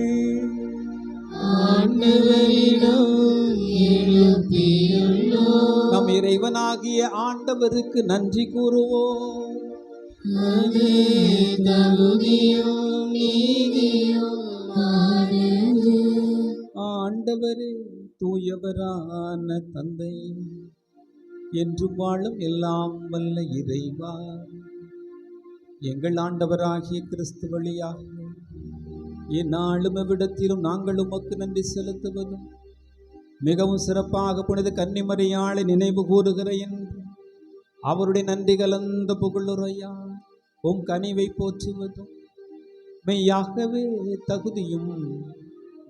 நம் இறைவனாக தேவனாகிய ஆண்டவருக்கு நன்றி கூறுவோம். அது தகுதியும் நீதியுமானது. ஆண்டவரே, தூயவரான தந்தை, என்றும் வாழும் எல்லாம் வல்ல இறைவா, எங்கள் ஆண்டவராகிய கிறிஸ்து வழியாக இந்நாளும் எவ்விடத்திலும் நாங்கள் உமக்கு நன்றி செலுத்துவதும், மிகவும் சிறப்பாக புனித கன்னிமரியாளை நினைவு கூறுகிற என்று அவருடைய நன்றி கலந்த புகழுரையா உம் கனிவை போற்றுவதும் மெய்யாகவே தகுதியும்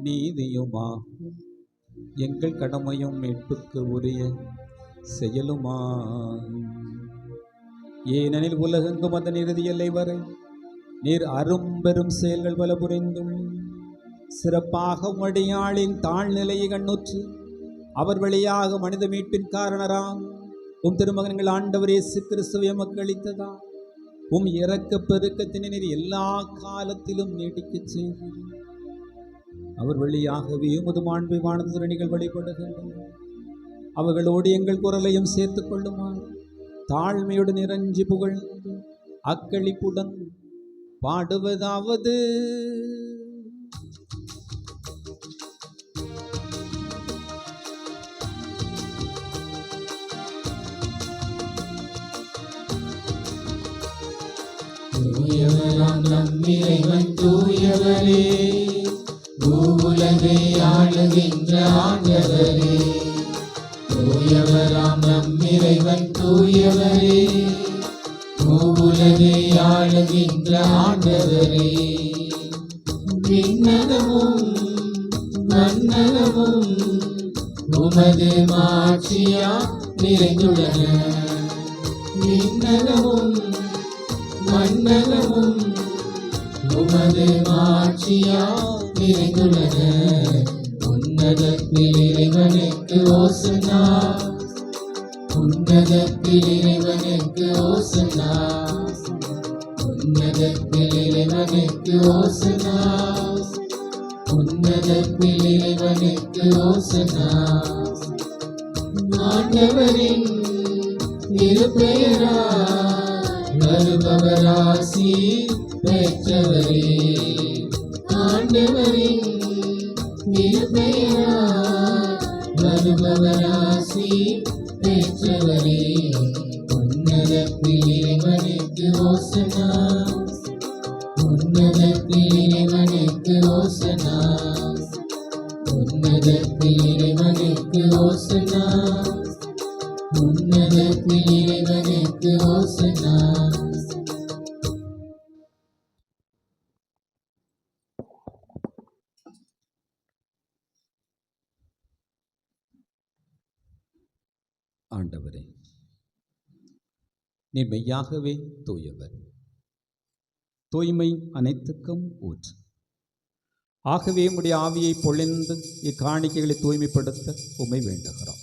நீதியுமாகும். எங்கள் கடமையும் மீட்புக்கு உரிய செயலுமாகும். ஏனெனில் உலகெங்கும் அதன் இறுதி எல்லை வரை நீர் அரும்பெரும் செயல்கள் பல புரிந்துள்ளீர். சிறப்பாக உம்முடையாளின் தாழ்நிலையை கண்ணுற்று அவர் வழியாக மனித மீட்பின் காரணராம் உம் திருமகன்கள் ஆண்டவர் இயேசு கிறிஸ்துவை எமக்கு அளித்ததா உம் இரக்க பெருக்கத்தினை நீர் எல்லா காலத்திலும் நீடிக்கச் செய்கிறீர். அவர் வழியாகவே உமது மாண்பை வானதுரணிகள் வழிபடுகின்றன. அவர்களோடு எங்கள் குரலையும் சேர்த்துக் கொள்ளுமாறு தாழ்மையுடன் இறைஞ்சி புகழ்ந்து அக்களிப்புடன் பாடுவதாவது: தூயவராம் நம் இறைவன் தூயவரே, பூவுலகை ஆளுகின்ற ஆண்டவரே. தூயவராம் நம் இறைவன் தூயவரே, பூவுலகை ஆளுகின்ற ஆண்டவரே. விண்ணகமும் மண்ணகமும் உமது மாட்சியால் நிறைந்துள்ளன. விண்ணகமும் மண்ணகமும் உமது மாட்சியால் நிறைந்துள்ளன. உன்னதத்தில் இறைவனுக்கு ஓசன்னா, உன்னதத்தில் இறைவனுக்கு ஓசன்னா, உன்னதத்தில் இறைவனுக்கு ஓசன்னா, உன்னதத்தில் இறைவனுக்கு ஓசன்னா. ஆண்டவரின் திருப்பெயரால் வருபவராசி பெற்றவரே. ஆண்டவரின் திருப்பெயரால் வருபவராசி பெற்றவரே. உன்னதத்தில் இறைவனுக்கு ஓசன்னா, உன்னதத்தில் இறைவனுக்கு ஓசன்னா, உன்னதத்தில் இறைவனுக்கு ஓசன்னா, உன்னதத்தில் இறைவனுக்கு ஓசன்னா. ஆண்டவரே, நீர் மெய்யாகவே தூயவர், தூய்மை அனைத்துக்கும் ஊற்று. ஆகவே உம்முடைய ஆவியை பொழிந்து இக்காணிக்கைகளை தூய்மைப்படுத்த உம்மை வேண்டுகிறோம்.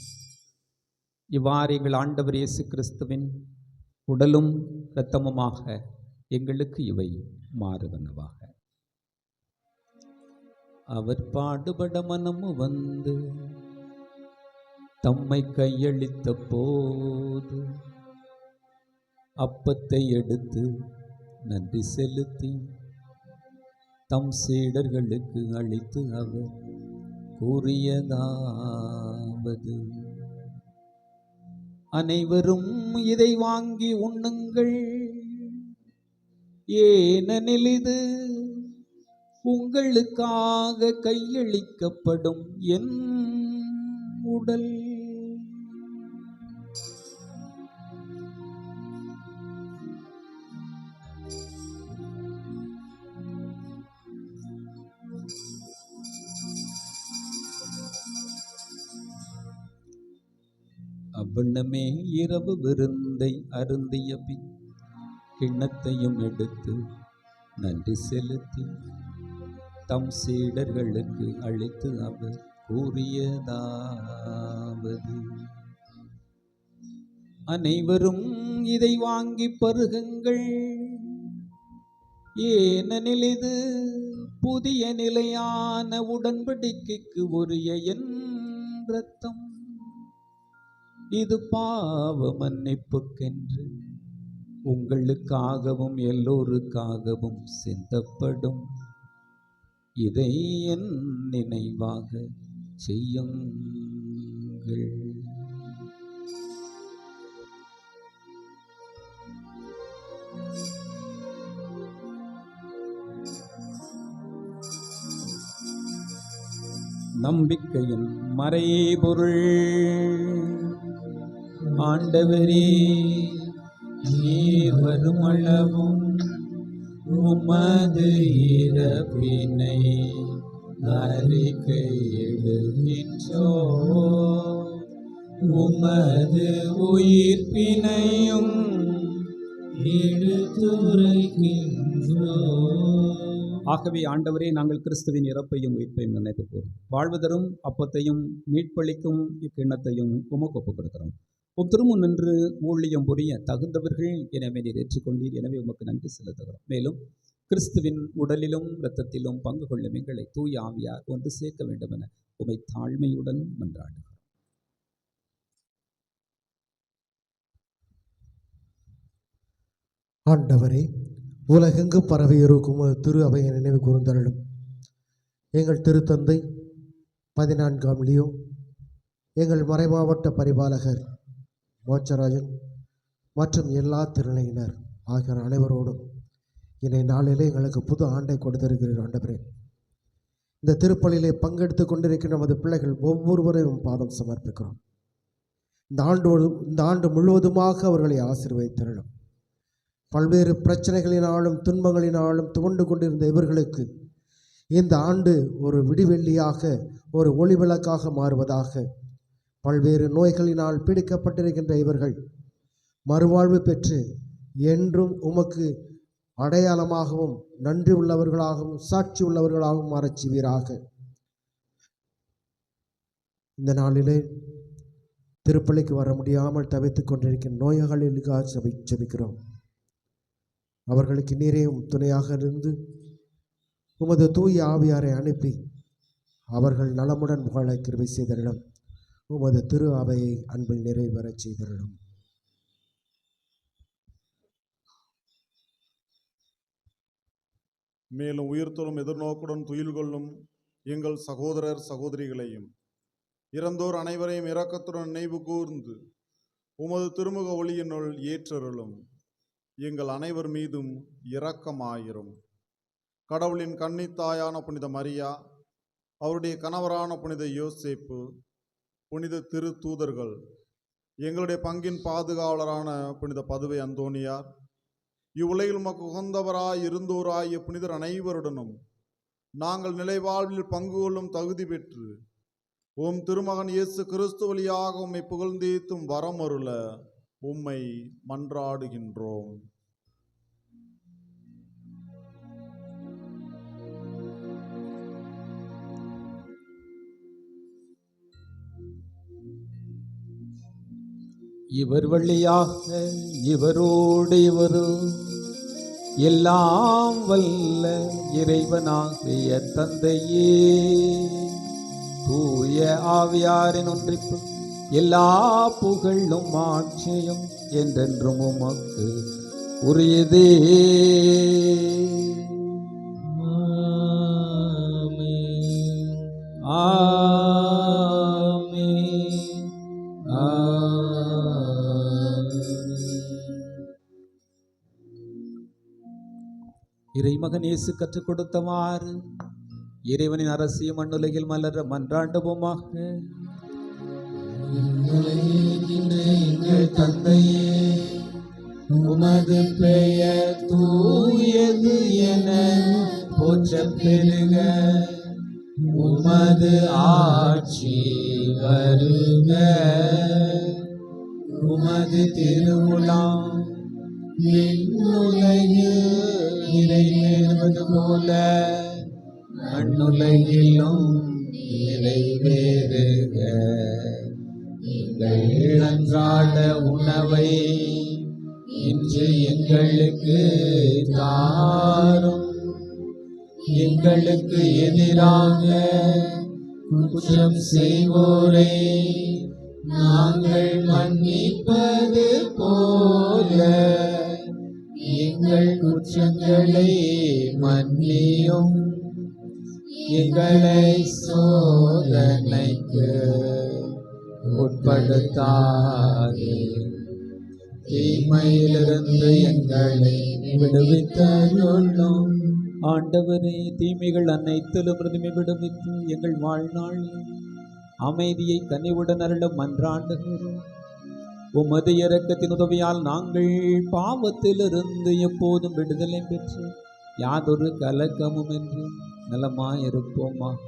இவ்வாறு எங்கள் ஆண்டவர் இயேசு கிறிஸ்துவின் உடலும் இரத்தமுமாக எங்களுக்கு இவை மாறுவனவாக. அவர் பாடுபட மனமு வந்து தம்மை கையளித்த போது அப்பத்தை எடுத்து நன்றி செலுத்தி தம் சீடர்களுக்கு அளித்து அவர் கூறியதாவது: அனைவரும் இதை வாங்கி உண்ணுங்கள், ஏனெனில் இது உங்களுக்காக கையளிக்கப்படும் என் உடல். அவ்வண்ணமே இரவு விருந்தை அருந்திய பின் கிண்ணத்தையும் எடுத்து நன்றி செலுத்தி தம் சீடர்களுக்கு அளித்து அவர் கூறியதாவது: அனைவரும் இதை வாங்கி பருகுங்கள், ஏனெனில் இது புதிய நிலையான உடன்படிக்கைக்கு உரிய என் இரத்தம். இது பாவ மன்னிப்புக்கென்று உங்களுக்காகவும் எல்லோருக்காகவும் சிந்தப்படும். இதை என் நினைவாக செய்யுங்கள். நம்பிக்கையின் மறைபொருள். ஆண்டவரே, நீர் வருமளவும் உமது இறப்பினை அறிக்கையிடுகின்றோ, உமது உயிர்ப்பினையும் எடுத்துரைக்கின்றோ. ஆகவே ஆண்டவரே, நாங்கள் கிறிஸ்துவின் இறப்பையும் உயிர்ப்பையும் நினைவு கூறும். வாழ்வுதரும் அப்பத்தையும் மீட்பளிக்கும் இக்கிண்ணத்தையும் உமக்கு ஒப்புக் கொடுக்கிறோம். திருமுன் நின்று ஊழியம் புரிய தகுந்தவர்கள் எனவே நீர் ஏற்றுக்கொண்டீர். எனவே உமக்கு நன்றி செலுத்துகிறோம். மேலும் கிறிஸ்துவின் உடலிலும் இரத்தத்திலும் பங்கு கொள்ளும் எங்களை தூய ஆவியார் ஒன்று சேர்க்க வேண்டும் என உமை தாழ்மையுடன் மன்றாடுகிறோம். ஆண்டவரே, உலகெங்கும் பரவி இருக்கும் திரு அவையை நினைவு கூர்ந்தருளும். எங்கள் திருத்தந்தை 14ஆம் லியோ, எங்கள் மறைமாவட்ட பரிபாலகர் மோட்சராஜன் மற்றும் எல்லா திருநிலையினர் ஆகிய அனைவரோடும் இன்றைய நாளிலே எங்களுக்கு புது ஆண்டை கொடுத்திருக்கிறீர். ஆண்டவரே, இந்த திருப்பலியிலே பங்கெடுத்து கொண்டிருக்கிற நமது பிள்ளைகள் ஒவ்வொருவரையும் பாதம் சமர்ப்பிக்கிறோம். இந்த ஆண்டு முழுவதுமாக அவர்களை ஆசீர்வதித்தருளும். பல்வேறு பிரச்சனைகளினாலும் துன்பங்களினாலும் துவண்டு கொண்டிருந்த இவர்களுக்கு இந்த ஆண்டு ஒரு விடிவெள்ளியாக, ஒரு ஒளிவிளக்காக மாறுவதாக. பல்வேறு நோய்களினால் பீடிக்கப்பட்டிருக்கின்ற இவர்கள் மறுவாழ்வு பெற்று என்றும் உமக்கு அடையாளமாகவும் நன்றி உள்ளவர்களாகவும் சாட்சி உள்ளவர்களாகவும் மாறச் செய்வீராக. இந்த நாளிலே திருப்பலிக்கு வர முடியாமல் தவித்துக் கொண்டிருக்கின்ற நோயாளிகளுக்காக ஜெபிக்கிறோம். அவர்களுக்கு நீரையும் துணையாக இருந்து உமது தூய ஆவியாரை அனுப்பி அவர்கள் நலமுடன் வாழ கிருபை செய்தருளும். உமது திரு அவையை அன்பில் நிறைவேறச் செய்தருளும். மேலும் உயிர்த்தலும் எதிர்நோக்குடன் துயில் கொள்ளும் எங்கள் சகோதரர் சகோதரிகளையும் இறந்தோர் அனைவரையும் இரக்கத்துடன் நினைவு கூர்ந்து உமது திருமுக ஒளியினுள் ஏற்றருளும். எங்கள் அனைவர் மீதும் இரக்கமாயிரும். கடவுளின் கன்னித்தாயான புனித மரியா, அவருடைய கணவரான புனித யோசேப்பு, புனித திரு தூதர்கள், எங்களுடைய பங்கின் பாதுகாவலரான புனித பதுவை அந்தோனியார், இவ்வுலகில் உமக்கு உகந்தவராய் இருந்தோராகிய புனிதர் அனைவருடனும் நாங்கள் நிலைவாழ்வில் பங்கு கொள்ளும் தகுதி பெற்று உம் திருமகன் இயேசு கிறிஸ்து வழியாக உம்மை புகழ்ந்தேத்தும் வரமருள உம்மை மன்றாடுகின்றோம். இவர் வழியாக இவரோடு இவரும் எல்லாம் வல்ல இறைவனாகிய தந்தையே, தூய ஆவியாரின் ஒன்றிப்பு எல்லா புகழும் ஆட்சியும் என்றென்றும் உமக்கு உரியதே. இறைமகன் இயேசு கற்றுக் கொடுத்தவாறு இறைவனின் அரசியல் மண்ணுலகில் மலர மன்றாண்டுவோமாக. எங்கள் தந்தையே, உமது பெயர் தூயது என போற்றப் பெறுக. உமது ஆட்சி வருக. உமது திருவுளம் விண்ணுலகில் நிறைவேறுவது போல மண்ணுலகிலும் நிறைவேறுக. எங்கள் அன்றாட உணவை இன்று எங்களுக்கு தாரும். எங்களுக்கு எதிராக குற்றம் செய்வோரை நாங்கள் மன்னிப்பது போல எங்கள் குற்றங்களை மன்னியும், எங்களை சோதனைக்கு உட்படுத்தாதே, தீமையிலிருந்து எங்களை விடுவித்தருளும். ஆண்டவரே, தீமைகள் அனைத்திலும் இருந்து விடுவித்து எங்கள் வாழ்நாளில் அமைதியை கனிவுடன் அருள மன்றாண்டுகிறோம். உமது இரக்கத்தின் உதவியால் நாங்கள் பாவத்திலிருந்து எப்போதும் விடுதலை பெற்று யாதொரு கலக்கமும் என்று நலமாயிருப்போமாக.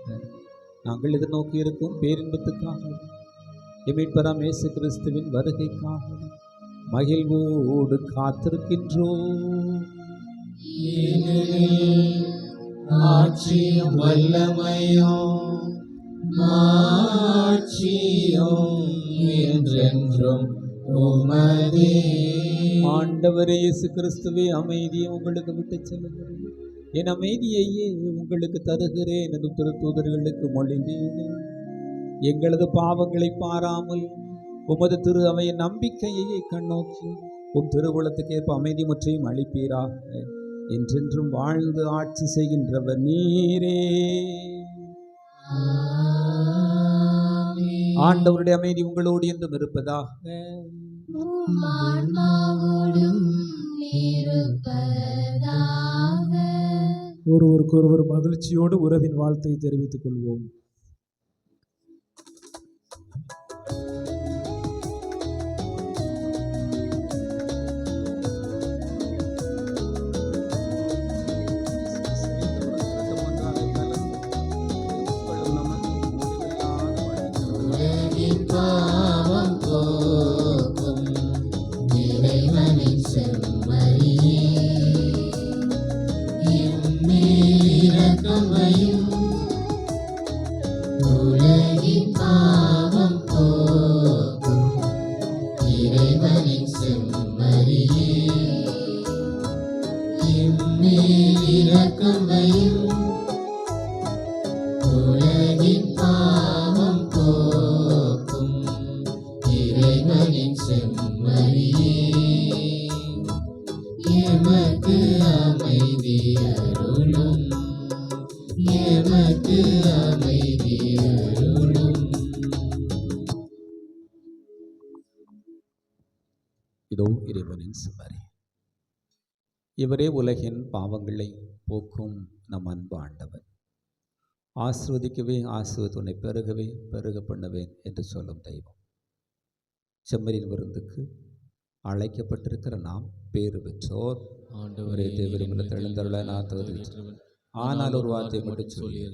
நாங்கள் எதிர்நோக்கி இருக்கும் பேரின்பத்துக்காக எமீட்பராம் இயேசு கிறிஸ்துவின் வருகைக்காக மகிழ்வோடு காத்திருக்கின்றோம். ஆட்சியும் வல்லமையும் மாட்சியும் என்றென்றும் உமதே. ஆண்டவரே இயேசு கிறிஸ்துவே, அமைதியை உங்களுக்கு விட்டு செல்லுகிறேன், என் அமைதியையே உங்களுக்கு தருகிறேன் என்று திருத்தூதர்களுக்கு மொழிந்தேன். எங்களது பாவங்களை பாராமல் உமது திரு அவையின் நம்பிக்கையை கண்ணோக்கி உம் திருவுளத்துக்கு ஏற்ப அமைதி முற்றையும் அளிப்பீராக. என்றென்றும் வாழ்ந்து ஆட்சி செய்கின்றவர் நீரே. ஆண்டவருடைய அமைதி உங்களோடு என்றும் இருப்பதாக. ஒருவருக்கொருவர் மகிழ்ச்சியோடு உறவின் வாழ்த்தை தெரிவித்துக் கொள்வோம். பாவம் போக்கும் இறைவனின் செம்மறியே, இரக்கமையும் உலகின் பாவம் போக்கும் இறைவனின் செம்மறியே, இரக்கமையும் உலகின் பாவம் போக்கும் இறைவனின் செம்மறியே, எமக்கு அமைதி அருளும், எமக்கு அமைதி அருளும். இதோ இறைவனின் செம்மறி, இவரே உலகின் பாவங்களை போக்கும் நம் அன்பு ஆண்டவர். ஆசிர்வதிக்கவே ஆசிர்வத்துனை பெருகவே பெருக பண்ணுவேன் என்று சொல்லும் தெய்வம். செம்மறியின் விருந்துக்கு அழைக்கப்பட்டிருக்கிற நாம் பேறு பெற்றோர். ஆண்டவரே, தேவரிமல தெழுந்தருள நான் தகுதி, ஆனால் ஒரு வார்த்தை மட்டும் சொல்லி,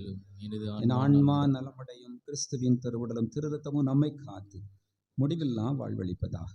என் ஆன்மா நலமடையும், கிறிஸ்துவின் திருவுடலும் திருரத்தமும் நம்மை காத்து முடிவில்லா வாழ்வளிப்பதாக.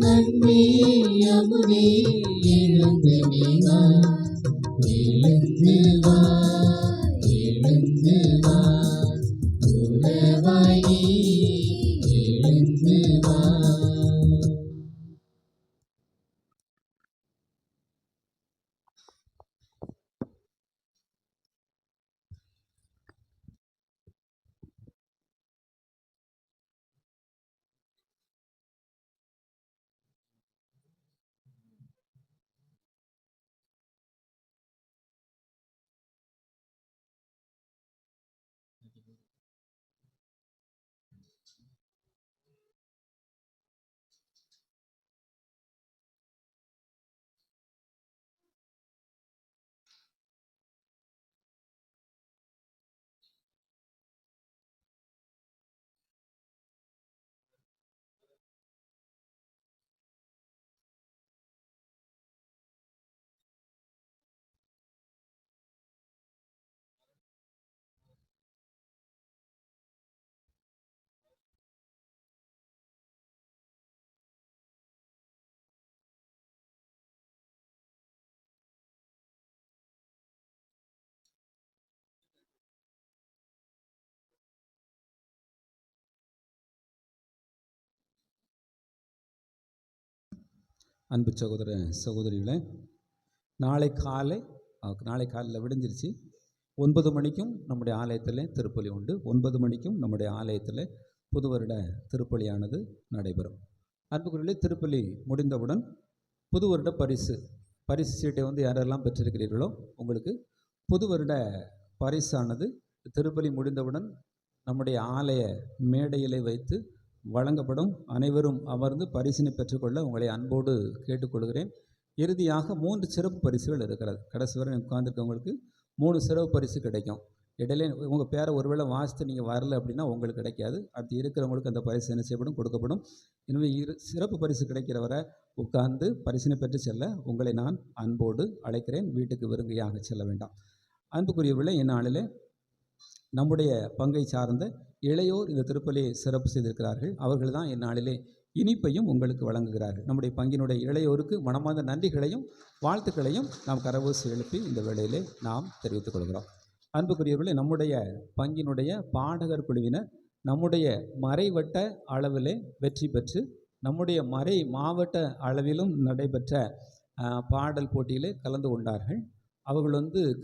நன்மை அமுதே எழுந்து நீ வா, எழுந்து வா, எழுந்து வா, உறவாய் நீ எழுந்து வா. அன்பு சகோதர சகோதரிகளே, நாளை காலையில் விடிஞ்சிருச்சு. 9 மணிக்கும் நம்முடைய ஆலயத்தில் திருப்பலி உண்டு. 9 மணிக்கும் நம்முடைய ஆலயத்தில் புது வருட திருப்பலியானது நடைபெறும். அன்புக்குரியவர்களே, திருப்பலி முடிந்தவுடன் புது வருட பரிசு சீட்டை யாரெல்லாம் பெற்றிருக்கிறீர்களோ உங்களுக்கு புது வருட பரிசானது திருப்பலி முடிந்தவுடன் நம்முடைய ஆலய மேடையிலே வைத்து வழங்கப்படும். அனைவரும் அமர்ந்து பரிசினை பெற்றுக்கொள்ள உங்களை அன்போடு கேட்டுக்கொள்கிறேன். இறுதியாக 3 சிறப்பு பரிசுகள் இருக்கிறது. கடைசி வரை உட்கார்ந்துருக்கவங்களுக்கு 3 சிறப்பு பரிசு கிடைக்கும். இடையிலே உங்கள் பேரை ஒருவேளை வாசித்து நீங்கள் வரல அப்படின்னா உங்களுக்கு கிடைக்காது. அடுத்து இருக்கிறவங்களுக்கு அந்த பரிசு என்ன செய்யப்படும், கொடுக்கப்படும். எனவே சிறப்பு பரிசு கிடைக்கிறவரை உட்கார்ந்து பரிசினை பெற்று செல்ல உங்களை நான் அன்போடு அழைக்கிறேன். வீட்டுக்கு விரும்பியாக செல்ல வேண்டாம். அன்புக்குரியவர்களே, இந்நாளிலே நம்முடைய பங்கை சார்ந்த இளையோர் இந்த திருப்பலியை சிறப்பு செய்திருக்கிறார்கள். அவர்கள் தான் இந்நாளிலே இனிப்பையும் உங்களுக்கு வழங்குகிறார்கள். நம்முடைய பங்கினுடைய இளையோருக்கு மனமார்ந்த நன்றிகளையும் வாழ்த்துக்களையும் நாம் கரவோசை எழுப்பி இந்த வேளையிலே நாம் தெரிவித்துக் கொள்கிறோம். அன்புக்குரியவர்களே, நம்முடைய பங்கினுடைய பாடகர் குழுவினர் நம்முடைய மறைவட்ட அளவிலே வெற்றி பெற்று நம்முடைய மறை மாவட்ட அளவிலும் நடைபெற்ற பாடல் போட்டியிலே கலந்து கொண்டார்கள். அவர்கள்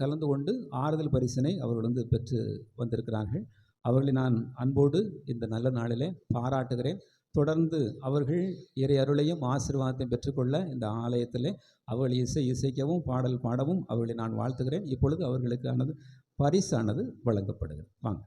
கலந்து கொண்டு ஆறுதல் பரிசினை அவர்கள் பெற்று வந்திருக்கிறார்கள். அவர்களை நான் அன்போடு இந்த நல்ல நாளிலே பாராட்டுகிறேன். தொடர்ந்து அவர்கள் இறை அருளையும் ஆசீர்வாதத்தையும் பெற்றுக்கொள்ள இந்த ஆலயத்திலே அவர்கள் இசைக்கவும் பாடல் பாடவும் அவர்களை நான் வாழ்த்துகிறேன். இப்பொழுது அவர்களுக்கானது பரிசானது வழங்கப்படுகிறது. வாங்க.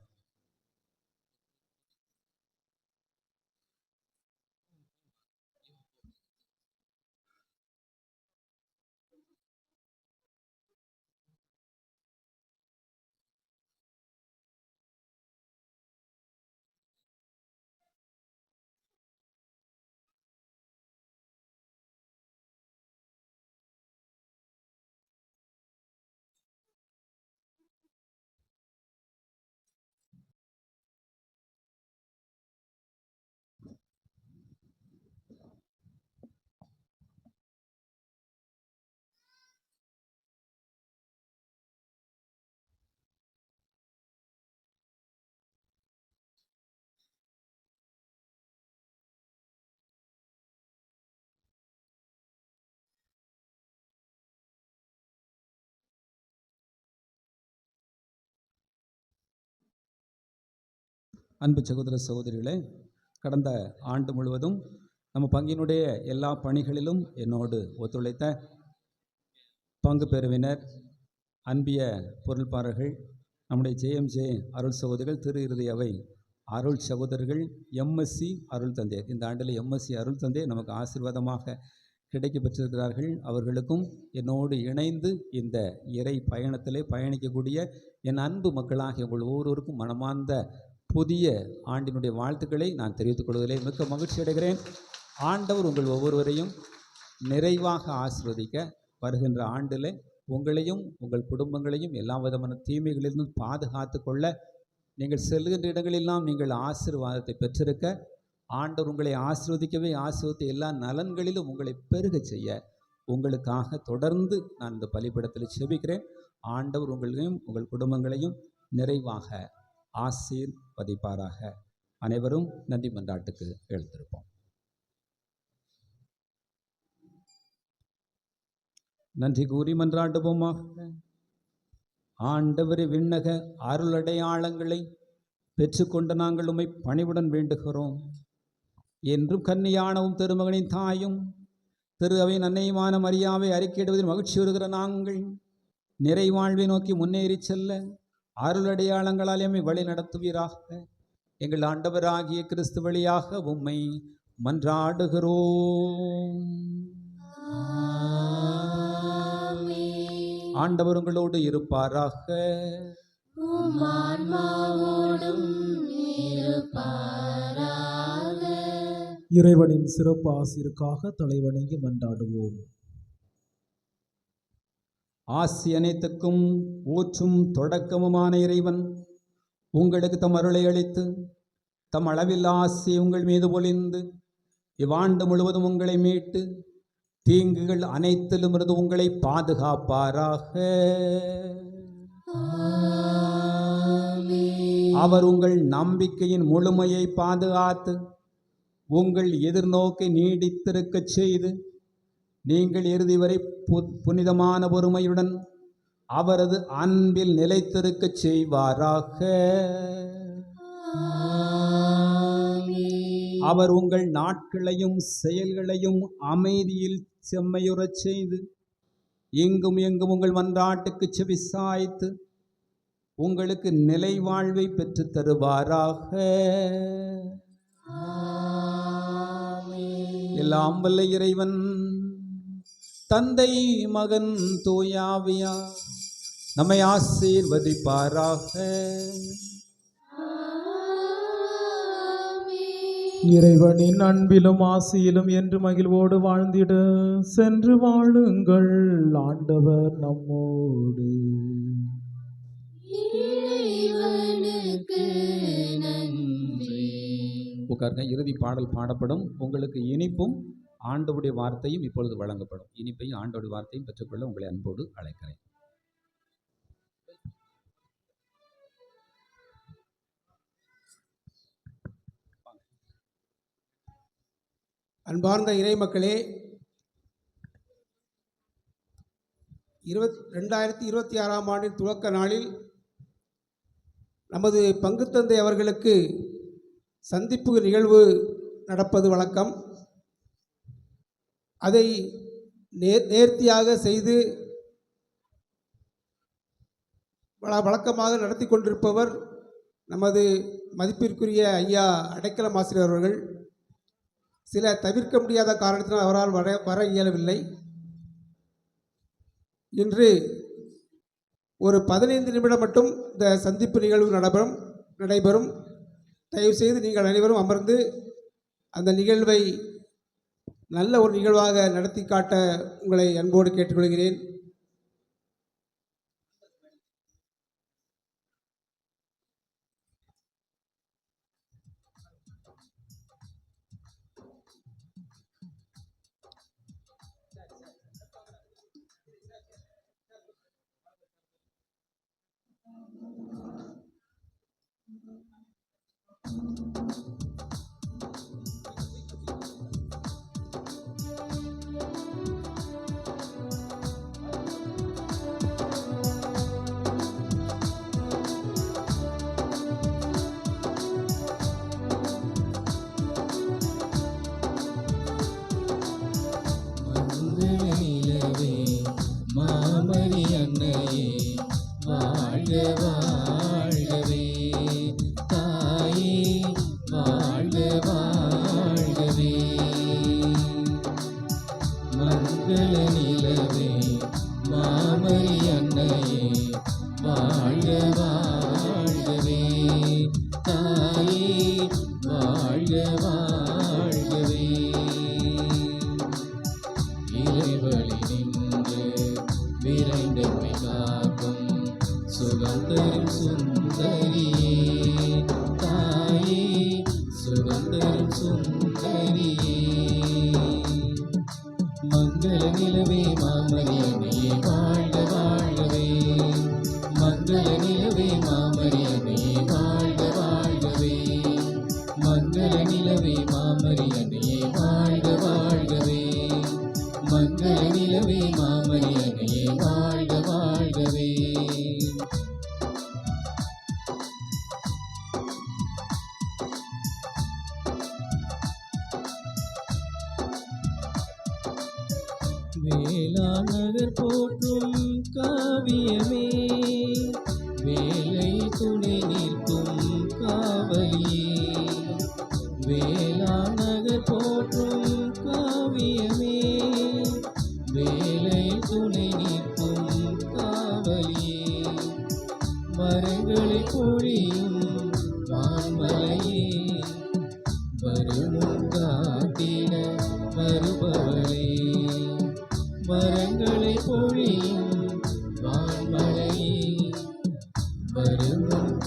அன்பு சகோதர சகோதரிகளே, கடந்த ஆண்டு முழுவதும் நம்ம பங்கினுடைய எல்லா பணிகளிலும் என்னோடு ஒத்துழைத்த பங்கு பெறுவினர், அன்பிய பொருள்பாளர்கள், நம்முடைய ஜேஎம்ஜே அருள் சகோதரிகள், திரு இறுதி அவை அருள் சகோதரர்கள், எம்எஸ்சி அருள் தந்தை, இந்த ஆண்டில் எம்எஸ்சி அருள் தந்தை நமக்கு ஆசீர்வாதமாக கிடைக்க பெற்றிருக்கிறார்கள். அவர்களுக்கும் என்னோடு இணைந்து இந்த இறை பயணத்திலே பயணிக்கக்கூடிய என் அன்பு மக்களாகிய உங்கள் ஒவ்வொருவருக்கும் மனமார்ந்த புதிய ஆண்டினுடைய வாழ்த்துக்களை நான் தெரிவித்துக் கொள்வதிலே மிக்க மகிழ்ச்சி அடைகிறேன். ஆண்டவர் உங்கள் ஒவ்வொருவரையும் நிறைவாக ஆசீர்வதிக்க வருகின்ற ஆண்டில் உங்களையும் உங்கள் குடும்பங்களையும் எல்லா விதமான தீமைகளிலிருந்தும் பாதுகாத்து கொள்ள, நீங்கள் செல்கின்ற இடங்களெல்லாம் நீங்கள் ஆசீர்வாதத்தை பெற்றிருக்க, ஆண்டவர் உங்களை ஆசீர்வதிக்கவே ஆசீர்வதித்த எல்லா நலன்களிலும் உங்களை பெருக செய்ய உங்களுக்காக தொடர்ந்து நான் இந்த பலிபீடத்தில் செபிக்கிறேன். ஆண்டவர் உங்களையும் உங்கள் குடும்பங்களையும் நிறைவாக ஆசீர்வதிப்பாராக. அனைவரும் நன்றி மன்றாட்டுக்கு எழுந்திருப்போம். நன்றி கூறி மன்றாடுவோமாக. ஆண்டவரே, விண்ணக அருளடையாளங்களை பெற்றுக்கொண்டு நாங்கள் உம்மை பணிவுடன் வேண்டுகிறோம். என்றும் கன்னியானவும் திருமகனின் தாயும் திரு அவையின் அன்னையுமான மரியாவை அறிக்கையிடுவதில் மகிழ்ச்சி வருகிற நாங்கள் நிறைவாழ்வை நோக்கி முன்னேறி செல்ல அருளடையாளங்களால் எம்மை வழி நடத்துவீராக. எங்கள் ஆண்டவராகிய கிறிஸ்து வழியாக உம்மை மன்றாடுகிறோம். ஆண்டவர் உங்களோடு இருப்பாராக. இறைவனின் சிறப்பு ஆசிற்காக தலைவணங்கி மன்றாடுவோம். ஆசி அனைத்துக்கும் ஊற்றும் தொடக்கமுமான இறைவன் உங்களுக்கு தம் அருளை அளித்து தம் அளவில் ஆசி உங்கள் மீது பொழிந்து இவ்வாண்டு முழுவதும் உங்களை மீட்டு தீங்குகள் அனைத்திலும் இருந்து உங்களை பாதுகாப்பாராக. அவர் உங்கள் நம்பிக்கையின் முழுமையை பாதுகாத்து உங்கள் எதிர்நோக்கை நீடித்திருக்கச் செய்து நீங்கள் இறுதி வரை புனிதமான பொறுமையுடன் அவரது அன்பில் நிலைத்திருக்கச் செய்வாராக. அவர் உங்கள் நாட்களையும் செயல்களையும் அமைதியில் செம்மையுறச் செய்து எங்கும் எங்கும் உங்கள் மன்றாட்டுக்கு செவி சாய்த்து உங்களுக்கு நிலை வாழ்வை பெற்றுத் தருவாராக. எல்லாம் வல்ல இறைவன் தந்தை, மகன், தூயாவியா நம்மை ஆசீர்வதிப்பாராக. இறைவனின் அன்பிலும் ஆசியிலும் என்று மகிழ்வோடு வாழ்ந்திட சென்று வாழுங்கள். ஆண்டவர் நம்மோடு. உட்காருங்க. இறுதி பாடல் பாடப்படும். உங்களுக்கு இனிப்பும் ஆண்டவருடைய வார்த்தையும் இப்பொழுது வழங்கப்படும். இனிப்பையும் ஆண்டவருடைய வார்த்தையும் பெற்றுக்கொள்ள உங்களை அன்போடு அழைக்கிறேன். அன்பார்ந்த இறை மக்களே, 2026ஆம் ஆண்டின் துவக்க நாளில் நமது பங்குத்தந்தை அவர்களுக்கு சந்திப்பு நிகழ்வு நடப்பது வழக்கம். அதை நேர்த்தியாக செய்து வழக்கமாக நடத்தி கொண்டிருப்பவர் நமது மதிப்பிற்குரிய ஐயா அடைக்கலம் ஆசிரியர் அவர்கள். சில தவிர்க்க முடியாத காரணத்தினால் அவரால் வர இயலவில்லை. இன்று ஒரு 15 நிமிடம் மட்டும் இந்த சந்திப்பு நிகழ்வு நடைபெறும். தயவுசெய்து நீங்கள் அனைவரும் அமர்ந்து அந்த நிகழ்வை நல்ல ஒரு நிகழ்வாக நடத்தி காட்ட உங்களை அன்போடு கேட்டுக்கொள்கிறேன். மாமரி அன்னையே வாழ்க வாழ்கவே, தாயே வாழ்க வாழ்கவே. மங்கள நிலவே மாமரி அன்னையே வாழ்க வாழ்கவே, தாயே வாழ்க வாழ்கவே. இறைவழி நின்று விரைந்தமை காக்கும் சுகந்தரும் சுந்தரியே, தாயே சுகந்தரும் சுந்தரியே. மங்கள நிலவே மாமரியன்னையே வாழ்க வாழ்கவே. மங்கள நிலவே மாமரியன்னையே வாழ்க வாழ்கவே. மங்கள நிலவே மாமரியன்னையே வாழ்க வாழ்கவே. மங்கள நிலவே மாமரியன்னையே வாழ்க வாழ்கவே. வேளாநகர் போற்றும் காவியமே, வேலை துணை நிற்கும் காவலியே. வேளாநகர் போற்றும் காவியமே, வேலை துணை நிற்கும் காவலியே. மரங்களை பொழியும் வான்மலையே, வருமுன் காத்திட வருபவளே. மரங்களை பொழியும் வான்மலையே, வருமுன்